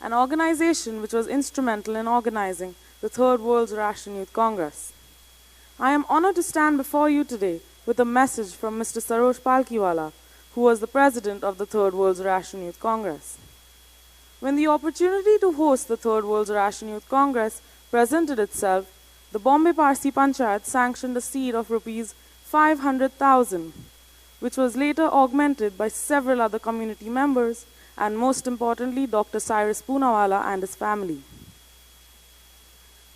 an organization which was instrumental in organizing the Third World Zoroastrian Youth Congress. I am honored to stand before you today with a message from Mr. Sarosh Palkhiwala, who was the president of the Third World Zoroastrian Youth Congress. When the opportunity to host the Third World Zoroastrian Youth Congress presented itself, the Bombay Parsi Panchayat sanctioned a seed of Rs 500,000, which was later augmented by several other community members, and most importantly, Dr. Cyrus Poonawala and his family.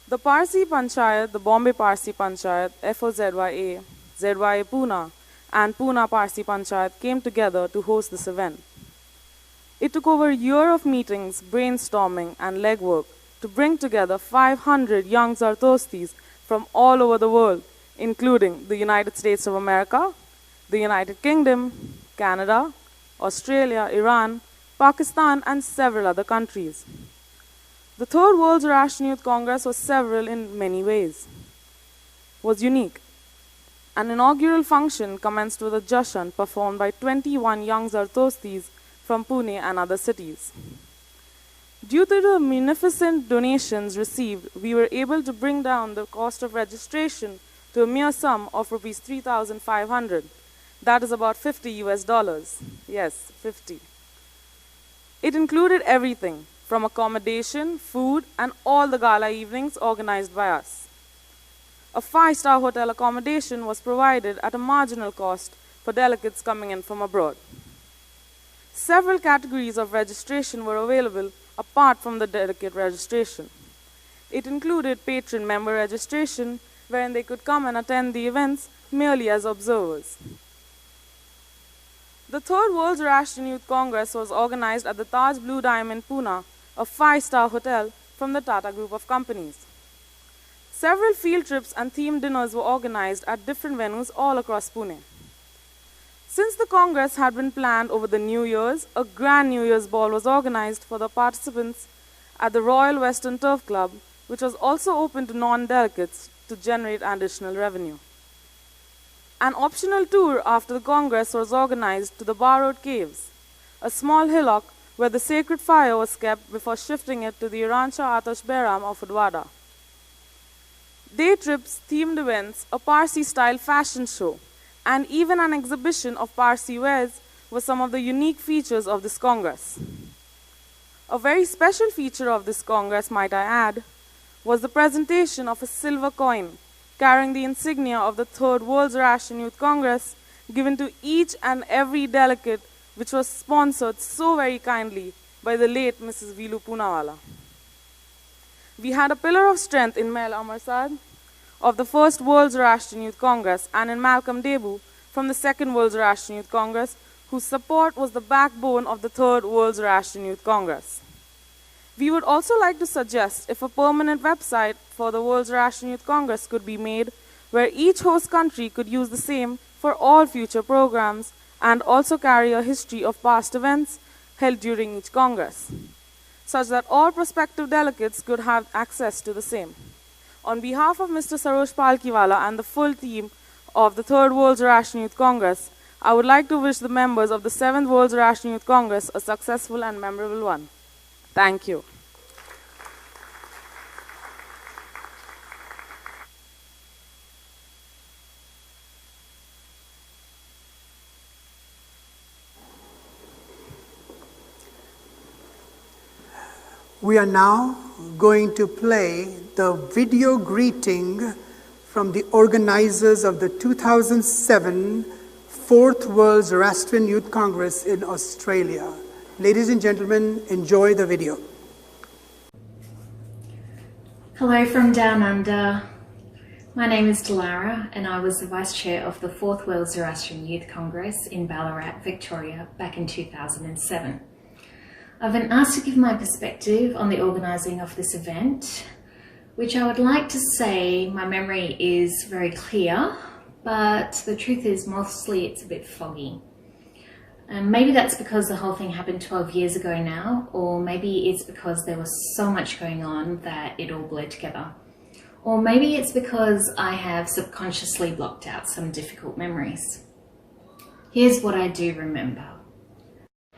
The Parsi Panchayat, the Bombay Parsi Panchayat, FOZYA, ZYA Pune, and Pune Parsi Panchayat came together to host this event. It took over a year of meetings, brainstorming, and legwork to bring together 500 young Zartostis from all over the world, including the United States of America, the United Kingdom, Canada, Australia, Iran, Pakistan, and several other countries. The Third World Zoroastrian Youth Congress was several in many ways. Was unique. An inaugural function commenced with a jashan performed by 21 young Zartostis from Pune and other cities. Due to the munificent donations received, we were able to bring down the cost of registration to a mere sum of rupees 3,500. That is about $50 US. Yes, 50. It included everything from accommodation, food, and all the gala evenings organized by us. A 5-star hotel accommodation was provided at a marginal cost for delegates coming in from abroad. Several categories of registration were available apart from the delegate registration. It included patron member registration, wherein they could come and attend the events merely as observers. The Third World Zoroastrian Youth Congress was organized at the Taj Blue Diamond, Pune, a 5-star hotel from the Tata Group of Companies. Several field trips and themed dinners were organized at different venues all across Pune. Since the Congress had been planned over the New Year's, a grand New Year's ball was organized for the participants at the Royal Western Turf Club, which was also open to non-delegates to generate additional revenue. An optional tour after the Congress was organized to the Barroad Caves, a small hillock where the sacred fire was kept before shifting it to the Iransha Atash Behram of Ervad. Day trips, themed events, a Parsi-style fashion show, and even an exhibition of Parsi wares were some of the unique features of this Congress. A very special feature of this Congress, might I add, was the presentation of a silver coin carrying the insignia of the Third World Zoroastrian Youth Congress given to each and every delegate, which was sponsored so very kindly by the late Mrs. Vilu Poonawala. We had a pillar of strength in Mel Amalsad of the First World Zoroastrian Youth Congress and in Malcolm Debu from the Second World Zoroastrian Youth Congress, whose support was the backbone of the Third World Zoroastrian Youth Congress. We would also like to suggest if a permanent website for the World Zoroastrian Youth Congress could be made, where each host country could use the same for all future programs and also carry a history of past events held during each Congress, such that all prospective delegates could have access to the same. On behalf of Mr. Saroj Palkiwala and the full team of the Third World Zoroastrian Youth Congress, I would like to wish the members of the 7th World Zoroastrian Youth Congress a successful and memorable one. Thank you. We are now going to play the video greeting from the organizers of the 2007 4th World Zoroastrian Youth Congress in Australia. Ladies and gentlemen, enjoy the video. Hello from Down Under. My name is Delara and I was the Vice Chair of the 4th World Zoroastrian Youth Congress in Ballarat, Victoria back in 2007. I've been asked to give my perspective on the organising of this event, which I would like to say my memory is very clear, but the truth is mostly it's a bit foggy. And maybe that's because the whole thing happened 12 years ago now, or maybe it's because there was so much going on that it all blurred together. Or maybe it's because I have subconsciously blocked out some difficult memories. Here's what I do remember.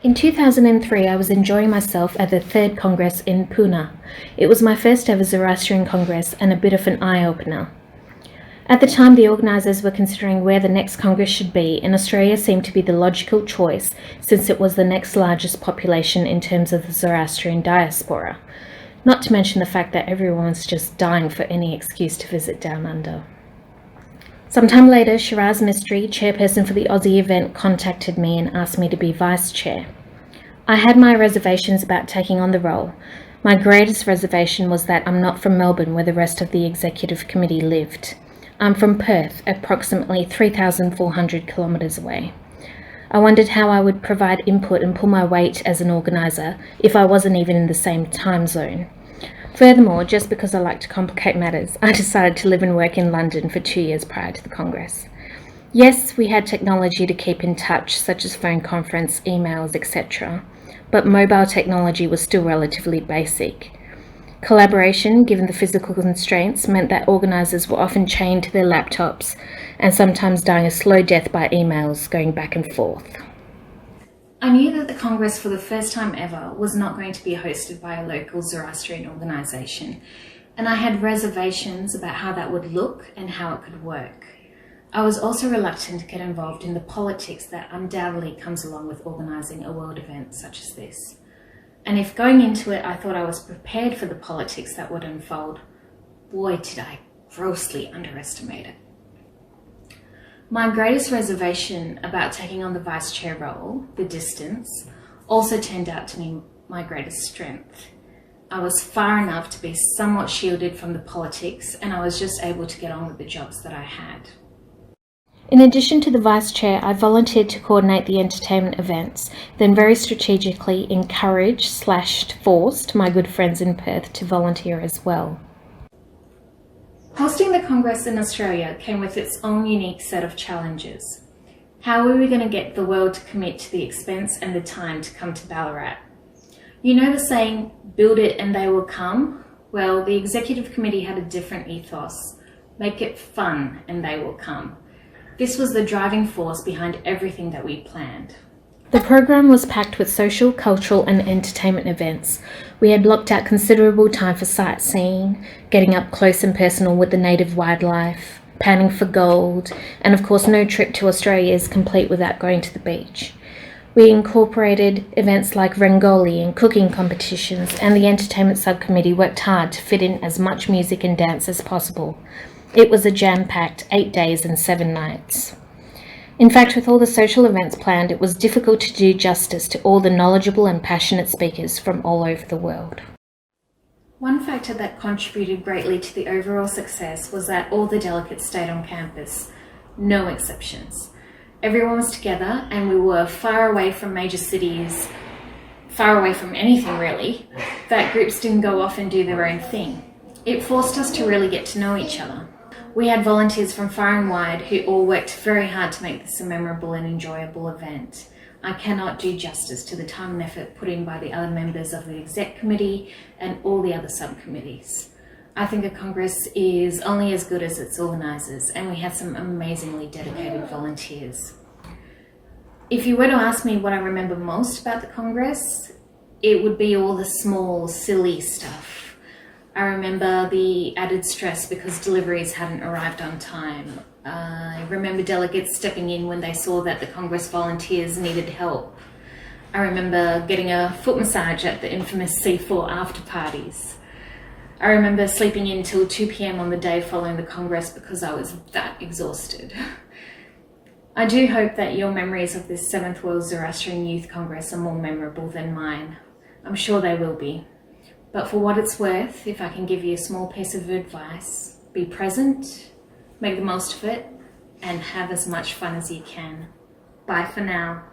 In 2003, I was enjoying myself at the 3rd Congress in Pune. It was my first ever Zoroastrian Congress and a bit of an eye-opener. At the time, the organisers were considering where the next Congress should be, and Australia seemed to be the logical choice since it was the next largest population in terms of the Zoroastrian diaspora. Not to mention the fact that everyone was just dying for any excuse to visit Down Under. Sometime later, Shiraz Mystery, chairperson for the Aussie event, contacted me and asked me to be vice chair. I had my reservations about taking on the role, My greatest reservation was that I'm not from Melbourne, where the rest of the executive committee lived. I'm from Perth, approximately 3,400 kilometres away. I wondered how I would provide input and pull my weight as an organiser if I wasn't even in the same time zone. Furthermore, just because I like to complicate matters, I decided to live and work in London for 2 years prior to the Congress. Yes, we had technology to keep in touch, such as phone conference, emails, etc., but mobile technology was still relatively basic. Collaboration, given the physical constraints, meant that organisers were often chained to their laptops and sometimes dying a slow death by emails going back and forth. I knew that the Congress, for the first time ever, was not going to be hosted by a local Zoroastrian organisation, and I had reservations about how that would look and how it could work. I was also reluctant to get involved in the politics that undoubtedly comes along with organising a world event such as this. And if going into it I thought I was prepared for the politics that would unfold, boy did I grossly underestimate it. My greatest reservation about taking on the vice chair role, the distance, also turned out to be my greatest strength. I was far enough to be somewhat shielded from the politics, and I was just able to get on with the jobs that I had. In addition to the vice chair, I volunteered to coordinate the entertainment events, then very strategically encouraged/forced my good friends in Perth to volunteer as well. Hosting the Congress in Australia came with its own unique set of challenges. How were we going to get the world to commit to the expense and the time to come to Ballarat? You know the saying, build it and they will come? Well, the executive committee had a different ethos. Make it fun and they will come. This was the driving force behind everything that we planned. The program was packed with social, cultural and entertainment events. We had blocked out considerable time for sightseeing, getting up close and personal with the native wildlife, panning for gold, and of course no trip to Australia is complete without going to the beach. We incorporated events like Rangoli and cooking competitions, and the entertainment subcommittee worked hard to fit in as much music and dance as possible. It was a jam-packed 8 days and 7 nights. In fact, with all the social events planned, it was difficult to do justice to all the knowledgeable and passionate speakers from all over the world. One factor that contributed greatly to the overall success was that all the delegates stayed on campus, no exceptions. Everyone was together and we were far away from major cities, far away from anything really, that groups didn't go off and do their own thing. It forced us to really get to know each other. We had volunteers from far and wide who all worked very hard to make this a memorable and enjoyable event. I cannot do justice to the time and effort put in by the other members of the exec committee and all the other subcommittees. I think a Congress is only as good as its organisers, and we had some amazingly dedicated volunteers. If you were to ask me what I remember most about the Congress, it would be all the small, silly stuff. I remember the added stress because deliveries hadn't arrived on time. I remember delegates stepping in when they saw that the Congress volunteers needed help. I remember getting a foot massage at the infamous C4 after parties. I remember sleeping in till 2 p.m. on the day following the Congress because I was that exhausted. I do hope that your memories of this 7th World Zoroastrian Youth Congress are more memorable than mine. I'm sure they will be. But for what it's worth, if I can give you a small piece of advice, be present, make the most of it, and have as much fun as you can. Bye for now.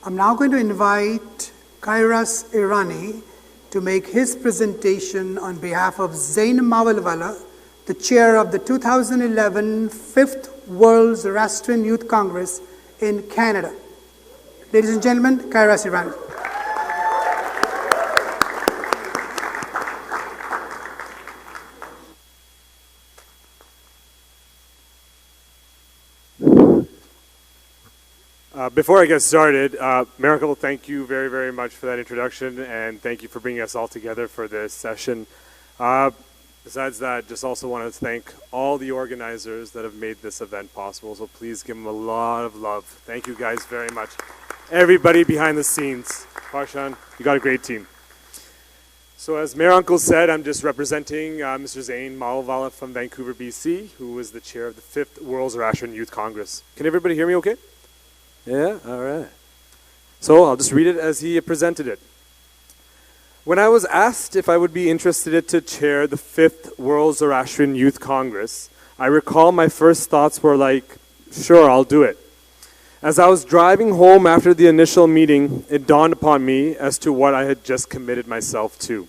I'm now going to invite Kayras Irani to make his presentation on behalf of Zain Mawalwala, the chair of the 2011 5th World Zoroastrian Youth Congress in Canada. Ladies and gentlemen, Kayras Irani. Before I get started, Miracle, thank you very, very much for that introduction, and thank you for bringing us all together for this session. Besides that, just also want to thank all the organizers that have made this event possible, so please give them a lot of love. Thank you guys very much. Everybody behind the scenes. Parshan, you got a great team. So as Mayor Uncle said, I'm just representing Mr. Zain Malawala from Vancouver, BC, who is the chair of the 5th World Zoroastrian Youth Congress. Can everybody hear me okay? Yeah? All right. So I'll just read it as he presented it. When I was asked if I would be interested to chair the 5th World Zoroastrian Youth Congress, I recall my first thoughts were like, sure, I'll do it. As I was driving home after the initial meeting, it dawned upon me as to what I had just committed myself to.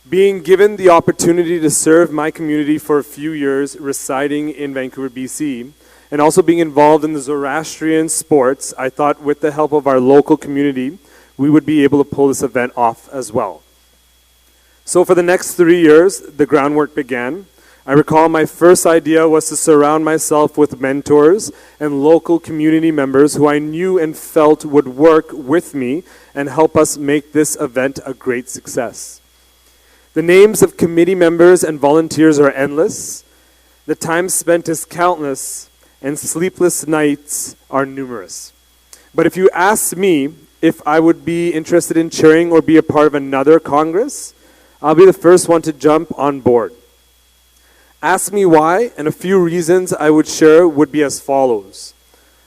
Being given the opportunity to serve my community for a few years residing in Vancouver, BC, and also being involved in the Zoroastrian sports, I thought with the help of our local community, we would be able to pull this event off as well. So for the next 3 years, the groundwork began. I recall my first idea was to surround myself with mentors and local community members who I knew and felt would work with me and help us make this event a great success. The names of committee members and volunteers are endless. The time spent is countless, and sleepless nights are numerous. But if you ask me if I would be interested in chairing or be a part of another Congress, I'll be the first one to jump on board. Ask me why, and a few reasons I would share would be as follows.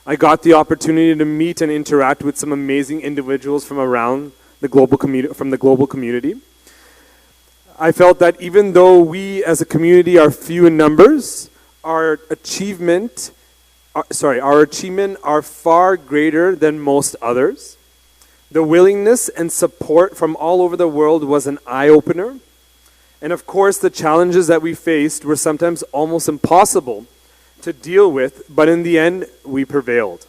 I got the opportunity to meet and interact with some amazing individuals from around the global community. I felt that even though we as a community are few in numbers, our achievement are far greater than most others. The willingness and support from all over the world was an eye-opener. And of course, the challenges that we faced were sometimes almost impossible to deal with, but in the end, we prevailed.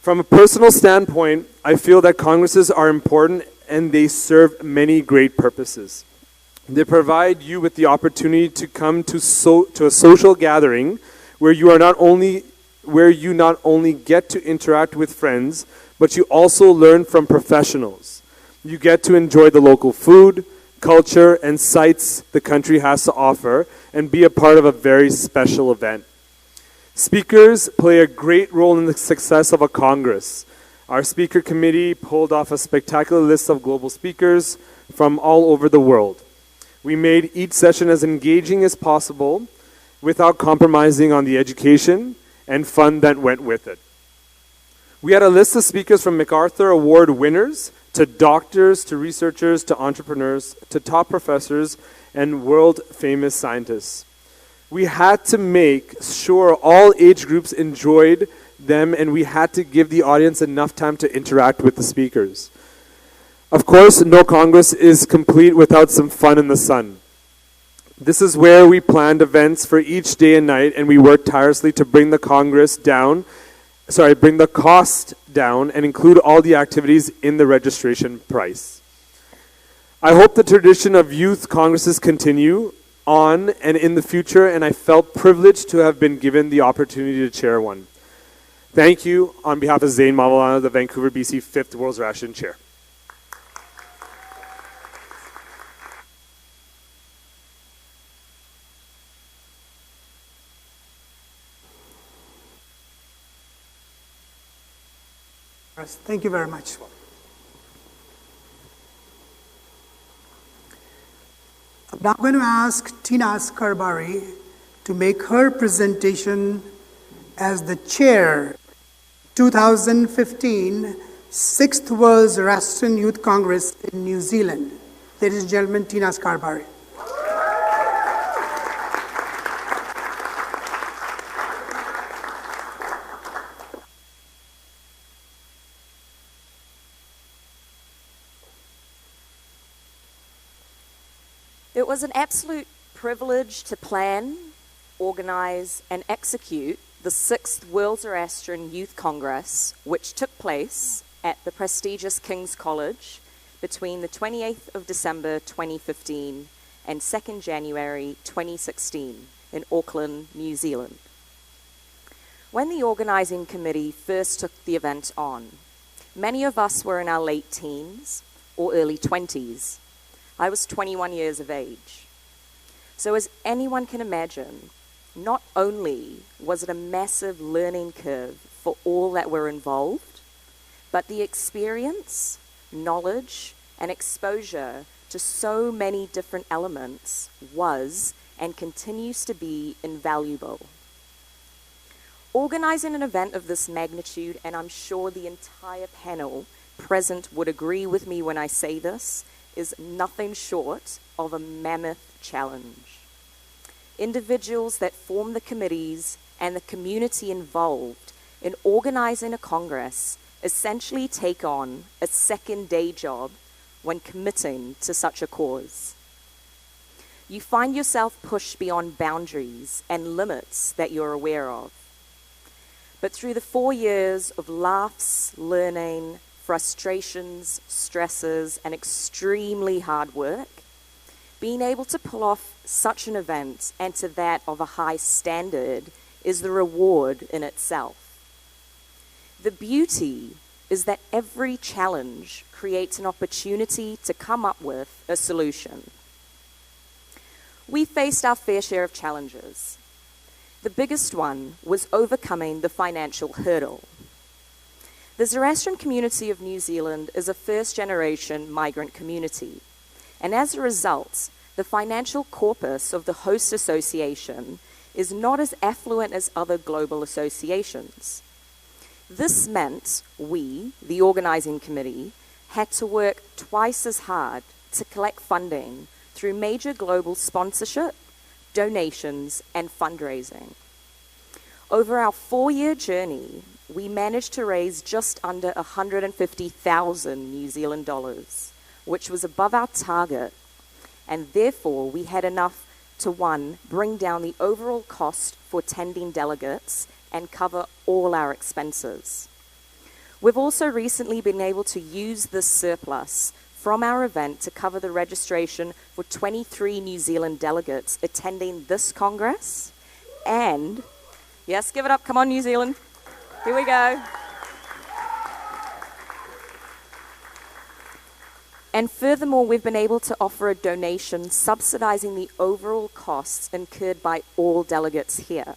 From a personal standpoint, I feel that Congresses are important and they serve many great purposes. They provide you with the opportunity to come to a social gathering where you not only get to interact with friends, but you also learn from professionals. You get to enjoy the local food, culture, and sights the country has to offer and be a part of a very special event. Speakers play a great role in the success of a Congress. Our speaker committee pulled off a spectacular list of global speakers from all over the world. We made each session as engaging as possible without compromising on the education and fun that went with it. We had a list of speakers from MacArthur Award winners to doctors, to researchers, to entrepreneurs, to top professors, and world-famous scientists. We had to make sure all age groups enjoyed them, and we had to give the audience enough time to interact with the speakers. Of course, no Congress is complete without some fun in the sun. This is where we planned events for each day and night, and we worked tirelessly to bring the cost down and include all the activities in the registration price. I hope the tradition of youth congresses continue on and in the future, and I felt privileged to have been given the opportunity to chair one. Thank you on behalf of Zain Malawala, the Vancouver, BC 5th World Zoroastrian Chair. Thank you very much. I'm now going to ask Tinaz Karbhari to make her presentation as the chair 2015 6th World Zoroastrian Youth Congress in New Zealand. Ladies and gentlemen, Tinaz Karbhari. It was an absolute privilege to plan, organize, and execute the 6th World Zoroastrian Youth Congress, which took place at the prestigious King's College between the 28th of December 2015 and 2nd January 2016 in Auckland, New Zealand. When the organizing committee first took the event on, many of us were in our late teens or early 20s. I was 21 years of age. So as anyone can imagine, not only was it a massive learning curve for all that were involved, but the experience, knowledge, and exposure to so many different elements was and continues to be invaluable. Organizing an event of this magnitude, and I'm sure the entire panel present would agree with me when I say this, is nothing short of a mammoth challenge. Individuals that form the committees and the community involved in organizing a Congress essentially take on a second day job when committing to such a cause. You find yourself pushed beyond boundaries and limits that you're aware of. But through the 4 years of laughs, learning, frustrations, stresses, and extremely hard work, being able to pull off such an event and to that of a high standard is the reward in itself. The beauty is that every challenge creates an opportunity to come up with a solution. We faced our fair share of challenges. The biggest one was overcoming the financial hurdle. The Zoroastrian community of New Zealand is a first-generation migrant community, and as a result, the financial corpus of the host association is not as affluent as other global associations. This meant we, the organizing committee, had to work twice as hard to collect funding through major global sponsorship, donations, and fundraising. Over our 4-year journey, we managed to raise just under 150,000 New Zealand dollars, which was above our target, and therefore we had enough to, one, bring down the overall cost for attending delegates and cover all our expenses. We've also recently been able to use this surplus from our event to cover the registration for 23 New Zealand delegates attending this Congress. And, yes, give it up, come on New Zealand, here we go. And furthermore, we've been able to offer a donation subsidizing the overall costs incurred by all delegates here.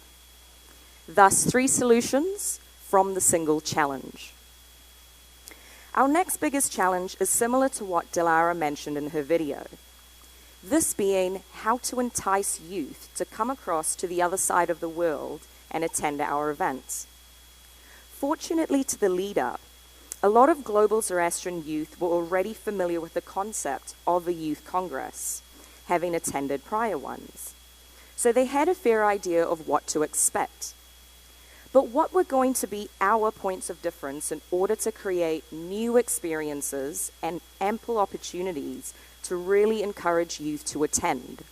Thus, 3 solutions from the single challenge. Our next biggest challenge is similar to what Dilara mentioned in her video. This being how to entice youth to come across to the other side of the world and attend our events. Fortunately to the lead-up, a lot of global Zoroastrian youth were already familiar with the concept of a youth congress, having attended prior ones. So they had a fair idea of what to expect. But what were going to be our points of difference in order to create new experiences and ample opportunities to really encourage youth to attend?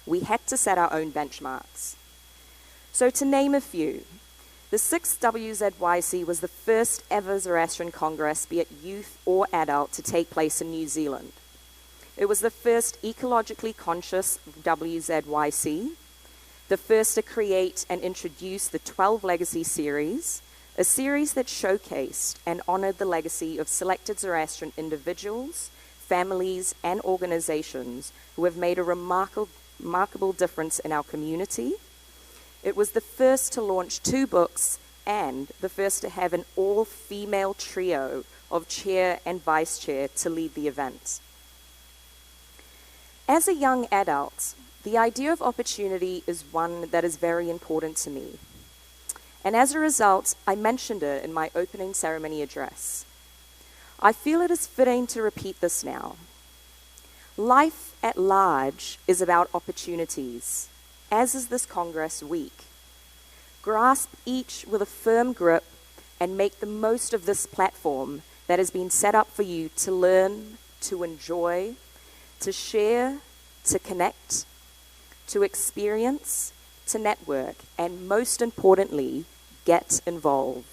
We had to set our own benchmarks. So to name a few, the 6th WZYC was the first ever Zoroastrian Congress, be it youth or adult, to take place in New Zealand. It was the first ecologically conscious WZYC, the first to create and introduce the 12 Legacy series, a series that showcased and honored the legacy of selected Zoroastrian individuals, families, and organizations who have made a remarkable difference in our community. It was the first to launch 2 books and the first to have an all-female trio of chair and vice chair to lead the event. As a young adult, the idea of opportunity is one that is very important to me. And as a result, I mentioned it in my opening ceremony address. I feel it is fitting to repeat this now. Life at large is about opportunities, as is this Congress week. Grasp each with a firm grip and make the most of this platform that has been set up for you to learn, to enjoy, to share, to connect, to experience, to network, and most importantly, get involved.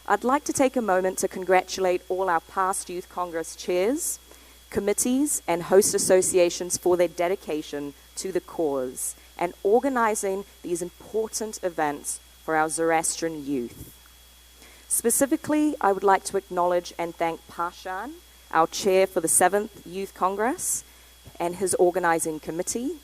I'd like to take a moment to congratulate all our past Youth Congress chairs, committees, and host associations for their dedication to the cause and organizing these important events for our Zoroastrian youth. Specifically, I would like to acknowledge and thank Parshan, our chair for the 7th Youth Congress, and his organizing committee.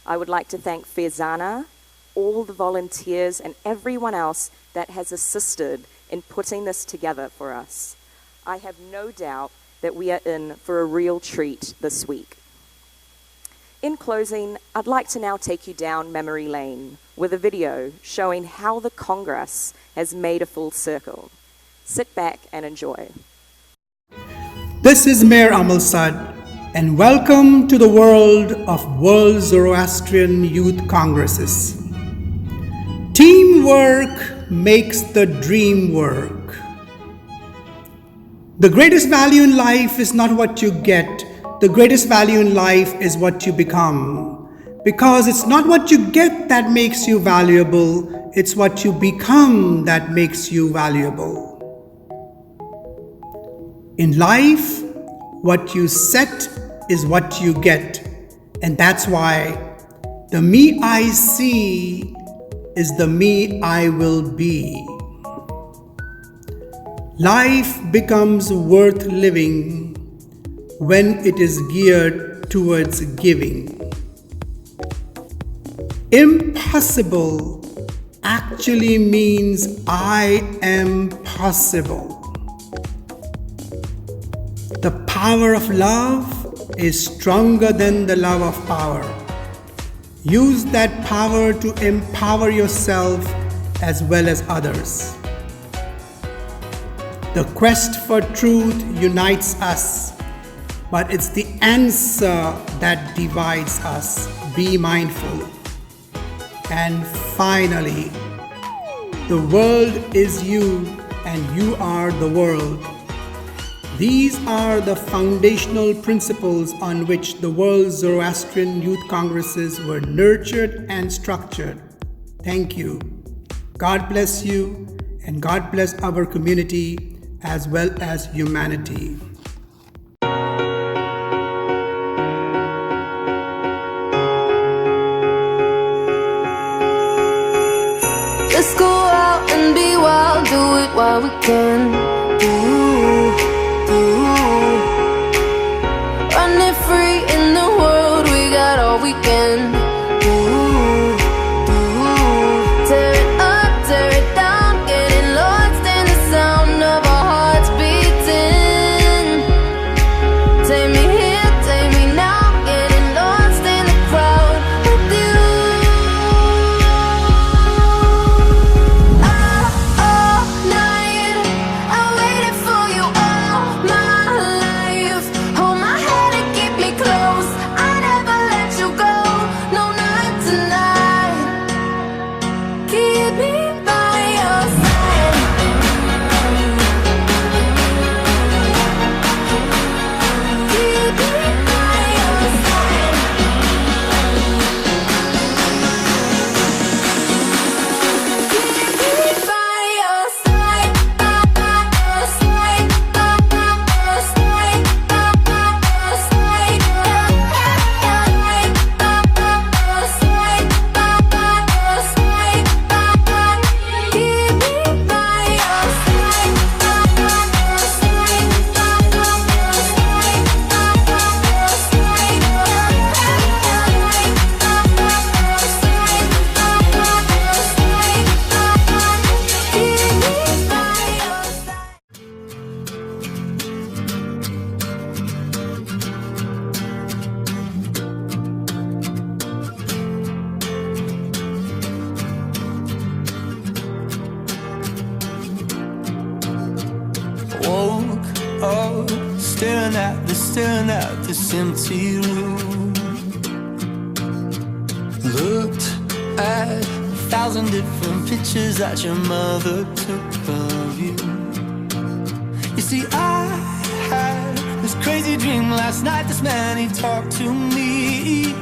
I would like to thank Faizana, all the volunteers, and everyone else that has assisted in putting this together for us. I have no doubt that we are in for a real treat this week. In closing, I'd like to now take you down memory lane with a video showing how the Congress has made a full circle. Sit back and enjoy. This is Mayor Amalsad, and welcome to the world of World Zoroastrian Youth Congresses. Teamwork makes the dream work. The greatest value in life is not what you get. The greatest value in life is what you become. Because it's not what you get that makes you valuable, it's what you become that makes you valuable. In life, what you set is what you get. And that's why the me I see is the me I will be. Life becomes worth living when it is geared towards giving. Impossible actually means I am possible. The power of love is stronger than the love of power. Use that power to empower yourself as well as others. The quest for truth unites us, but it's the answer that divides us. Be mindful. And finally, the world is you and you are the world. These are the foundational principles on which the World Zoroastrian Youth Congresses were nurtured and structured. Thank you. God bless you, and God bless our community as well as humanity. Let's go out and be wild, do it while we can. Running free in the world, we got all we can. Tear it up, tear it down, getting lost in the sound of our hearts beating. Take me here, take me now, getting lost in the crowd with you. All night, I waited for you all my life. Hold my hand and keep me close, I never let you go. No, not tonight. Keep me by your side. Keep me by your side. Keep me by your side. By your side. By your side. By your side. Woke up staring at this empty room. Looked at 1,000 different pictures that your mother took of you. You see, I had this crazy dream last night. This man, he talked to me.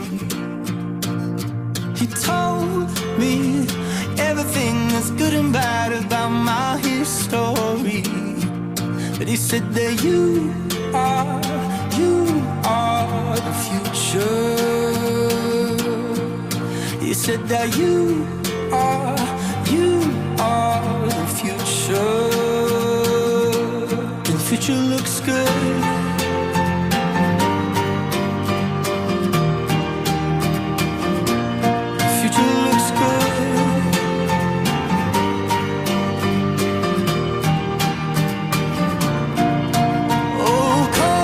He told me everything that's good and bad about my history. But he said that you are the future. He said that you are the future. And the future looks good. The future looks good. Oh, come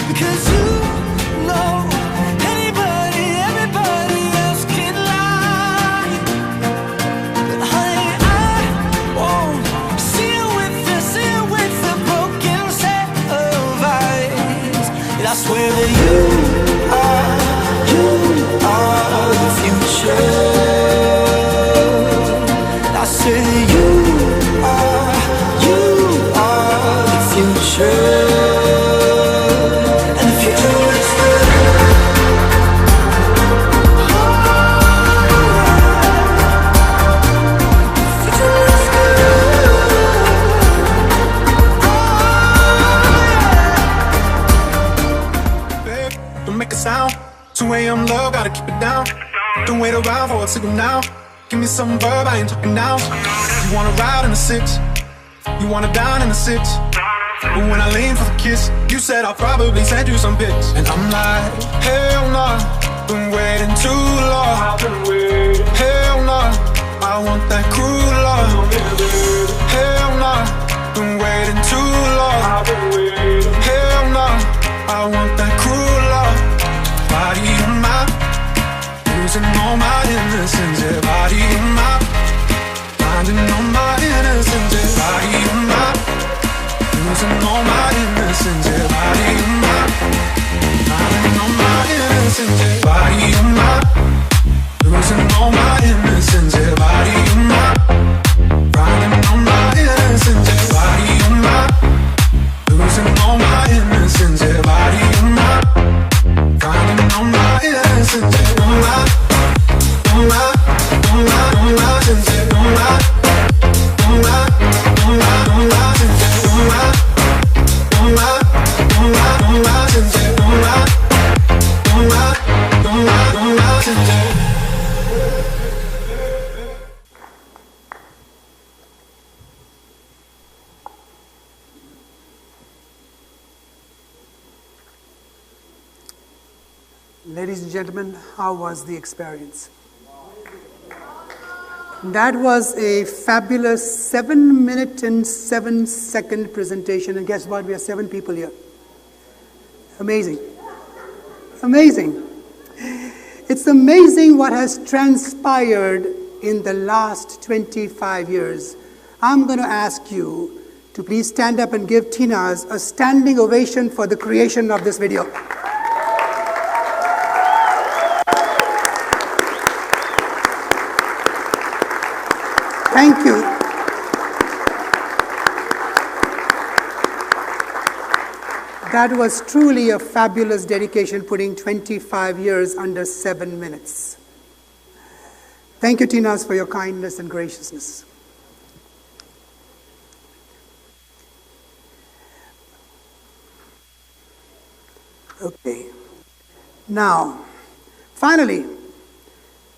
Because you know anybody, everybody else can lie. But honey, I won't see you with a broken set of eyes. And I swear that you are the future. I say that you are the future. And the future is good. The future is good. Babe, don't make a sound. 2 a.m. love, gotta keep it down. Don't wait around for a signal now. Give me some verb, I ain't talking now. You wanna ride in the 6, you wanna dine in the 6. But when I lean for the kiss, you said I'll probably send you some pics. And I'm like, hell nah, been waiting too long. Hell nah, I want that cruel love. Hell nah, been waiting too long. Hell nah, I want that cruel love. Body in my, losing all my innocence. Yeah, body in my, finding all my innocence. Yeah, body in my, losing all my innocence. Yeah, body in my, finding all my innocence. Yeah, body in my, losing all my innocence. Yeah, body in my, finding all my innocence. Yeah, body in my, losing all my innocence. Yeah, body in my, finding all my innocence. Yeah, all my, all my, all my, all my innocence. All my, all my, all my, all my innocence. All my, all my, all my, all my innocence. All my, all my, all my, all my innocence. Ladies and gentlemen, how was the experience? That was a fabulous 7-minute and 7-second presentation, and guess what? We are 7 people here. Amazing. Amazing. It's amazing what has transpired in the last 25 years. I'm going to ask you to please stand up and give Tinaz a standing ovation for the creation of this video. Thank you. That was truly a fabulous dedication, putting 25 years under 7 minutes. Thank you, Tinaz, for your kindness and graciousness. Okay. Now, finally,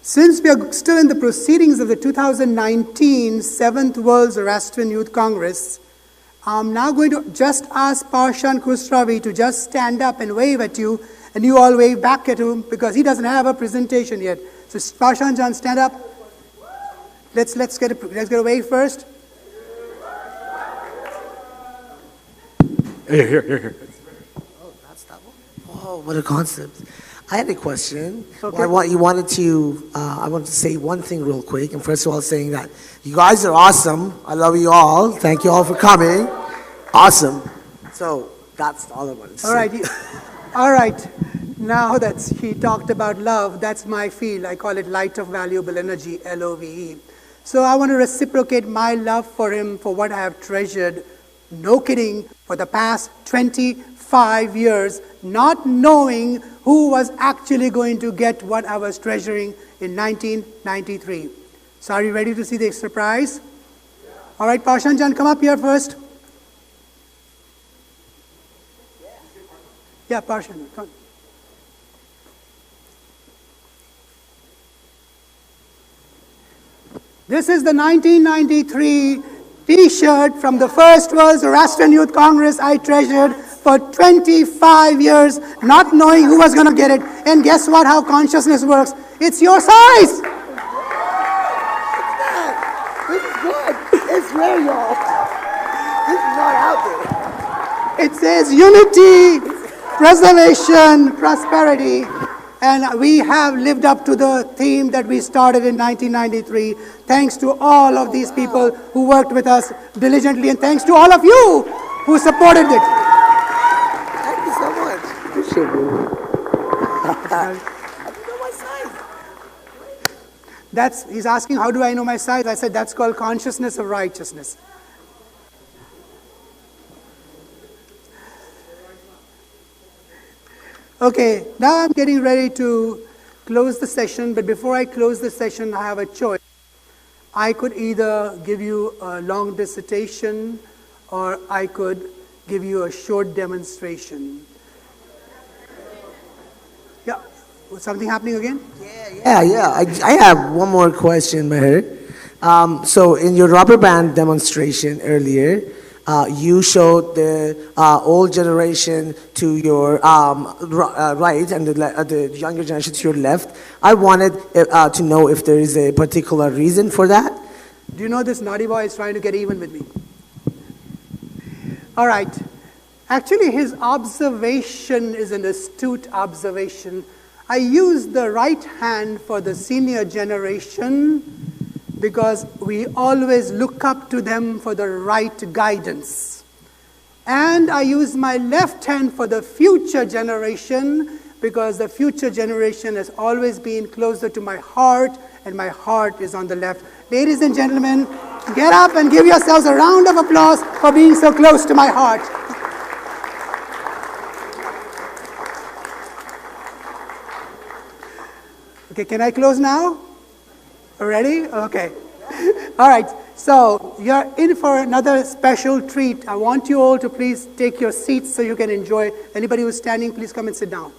since we are still in the proceedings of the 2019 7th World Zoroastrian Youth Congress, I'm now going to just ask Parshan Khosravi to just stand up and wave at you, and you all wave back at him because he doesn't have a presentation yet. So Parshan Jan, stand up. Let's get a wave first. Here. Oh, that's that one. Oh, what a concept. I had a question. Okay. I wanted to say one thing real quick. And first of all, saying that you guys are awesome. I love you all. Thank you all for coming. Awesome. So that's all I wanted to say. All right. All right. Now that he talked about love, that's my field. I call it light of valuable energy, LOVE. So I want to reciprocate my love for him for what I have treasured, no kidding, for the past 25 years, not knowing who was actually going to get what I was treasuring in 1993. So are you ready to see the surprise? Yeah. All right, Parshan Jan, come up here first. Yeah, Parshan, come on. This is the 1993 T-shirt from the first World Zoroastrian Youth Congress I treasured for 25 years, not knowing who was going to get it. And guess what? How consciousness works. It's your size. This is good. It's rare, y'all. This is not out there. It says unity. preservation, prosperity. And we have lived up to the theme that we started in 1993. Thanks to all of these people who worked with us diligently, and thanks to all of you who supported it. Thank you so much. Appreciate you. I don't know my size. He's asking, how do I know my size? I said, that's called consciousness of righteousness. Okay, now I'm getting ready to close the session, but before I close the session, I have a choice. I could either give you a long dissertation, or I could give you a short demonstration. Yeah, something happening again? Yeah. I have one more question, Meher. So in your rubber band demonstration earlier, you showed the old generation to your right and the younger generation to your left. I wanted to know if there is a particular reason for that. Do you know this naughty boy is trying to get even with me? All right. Actually, his observation is an astute observation. I use the right hand for the senior generation because we always look up to them for the right guidance. And I use my left hand for the future generation because the future generation has always been closer to my heart, and my heart is on the left. Ladies and gentlemen, get up and give yourselves a round of applause for being so close to my heart. Okay, can I close now? Ready? Okay. All right. So you're in for another special treat. I want you all to please take your seats so you can enjoy. Anybody who's standing, please come and sit down.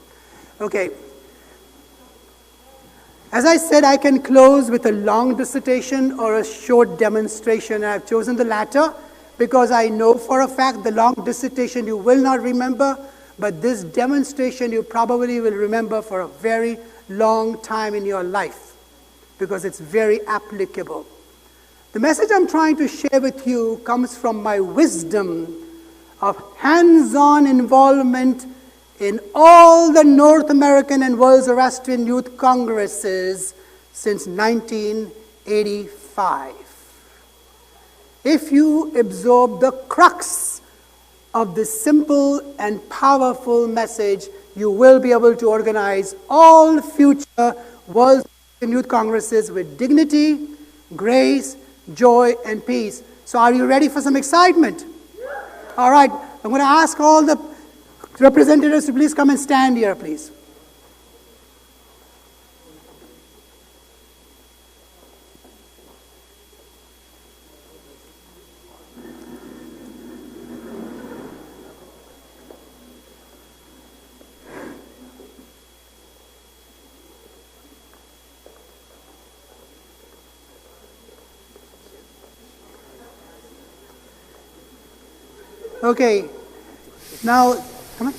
Okay. As I said, I can close with a long dissertation or a short demonstration. I've chosen the latter because I know for a fact the long dissertation you will not remember, but this demonstration you probably will remember for a very long time in your life because it's very applicable. The message I'm trying to share with you comes from my wisdom of hands-on involvement in all the North American and World Zoroastrian Youth Congresses since 1985. If you absorb the crux of this simple and powerful message, you will be able to organize all future World Zoroastrian Youth Congresses with dignity, grace, joy, and peace. So are you ready for some excitement? All right, I'm going to ask all the representatives to please come and stand here, please. Okay, now, come on.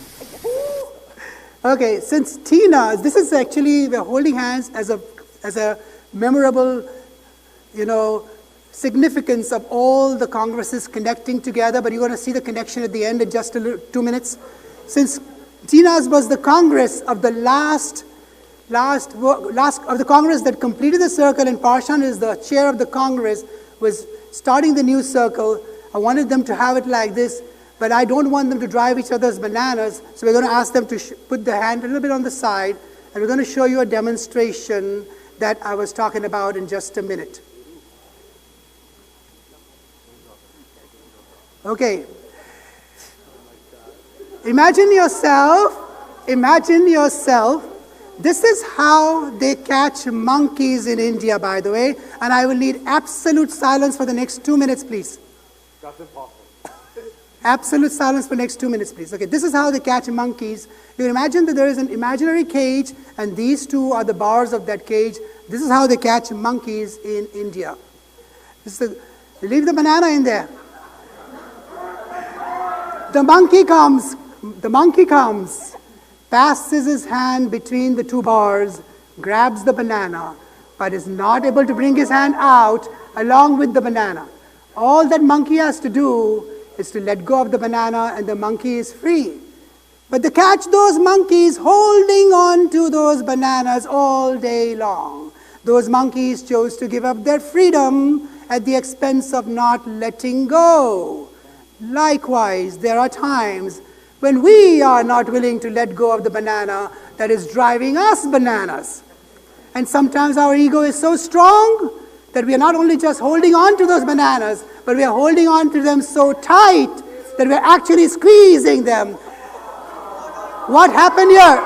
Okay, since Tinaz, this is actually, we're holding hands as a memorable, significance of all the congresses connecting together, but you're going to see the connection at the end in just 2 minutes. Since Tinaz was the congress of the last of the congress that completed the circle, and Parshan is the chair of the congress, was starting the new circle. I wanted them to have it like this, but I don't want them to drive each other's bananas, so we're going to ask them to put the hand a little bit on the side, and we're going to show you a demonstration that I was talking about in just a minute. Okay. Imagine yourself, this is how they catch monkeys in India, by the way, and I will need absolute silence for the next 2 minutes, please. That's impossible. Absolute silence for the next 2 minutes, please. Okay, this is how they catch monkeys. You imagine that there is an imaginary cage, and these two are the bars of that cage. This is how they catch monkeys in India. Leave the banana in there. The monkey comes, passes his hand between the two bars, grabs the banana, but is not able to bring his hand out along with the banana. All that monkey has to do is to let go of the banana, and the monkey is free. But they catch those monkeys holding on to those bananas all day long. Those monkeys chose to give up their freedom at the expense of not letting go. Likewise, there are times when we are not willing to let go of the banana that is driving us bananas. And sometimes our ego is so strong that we are not only just holding on to those bananas, but we are holding on to them so tight that we are actually squeezing them. What happened here?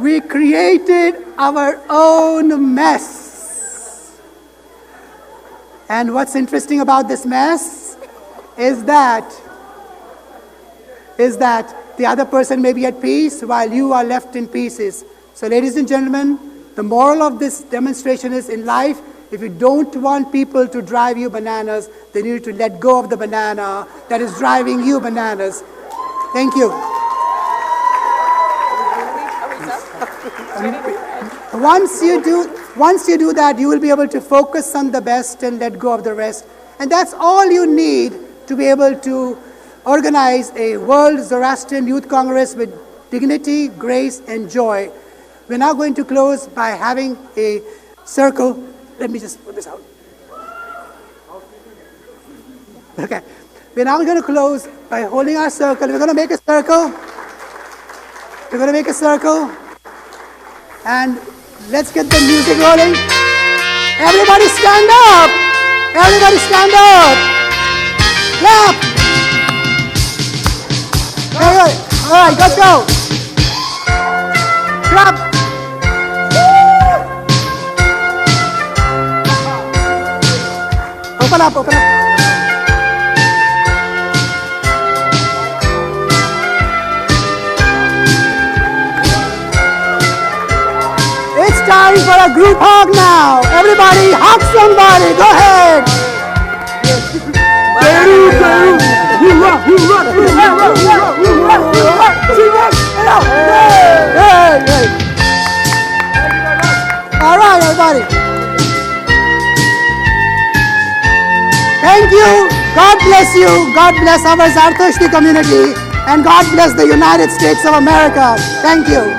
We created our own mess. And what's interesting about this mess is that the other person may be at peace while you are left in pieces. So ladies and gentlemen, the moral of this demonstration is, in life, if you don't want people to drive you bananas, then you need to let go of the banana that is driving you bananas. Thank you. Once you do that, you will be able to focus on the best and let go of the rest. And that's all you need to be able to organize a World Zoroastrian Youth Congress with dignity, grace, and joy. We're now going to close by having a circle. Let me just put this out. Okay. We're now going to close by holding our circle. We're going to make a circle. We're going to make a circle. And let's get the music rolling. Everybody stand up. Everybody stand up. Clap. All right, let's go. Clap. Open up, open up. It's time for a group hug now. Everybody hug somebody. Go ahead. All right, everybody. Thank you. God bless you. God bless our Zartushti community. And God bless the United States of America. Thank you.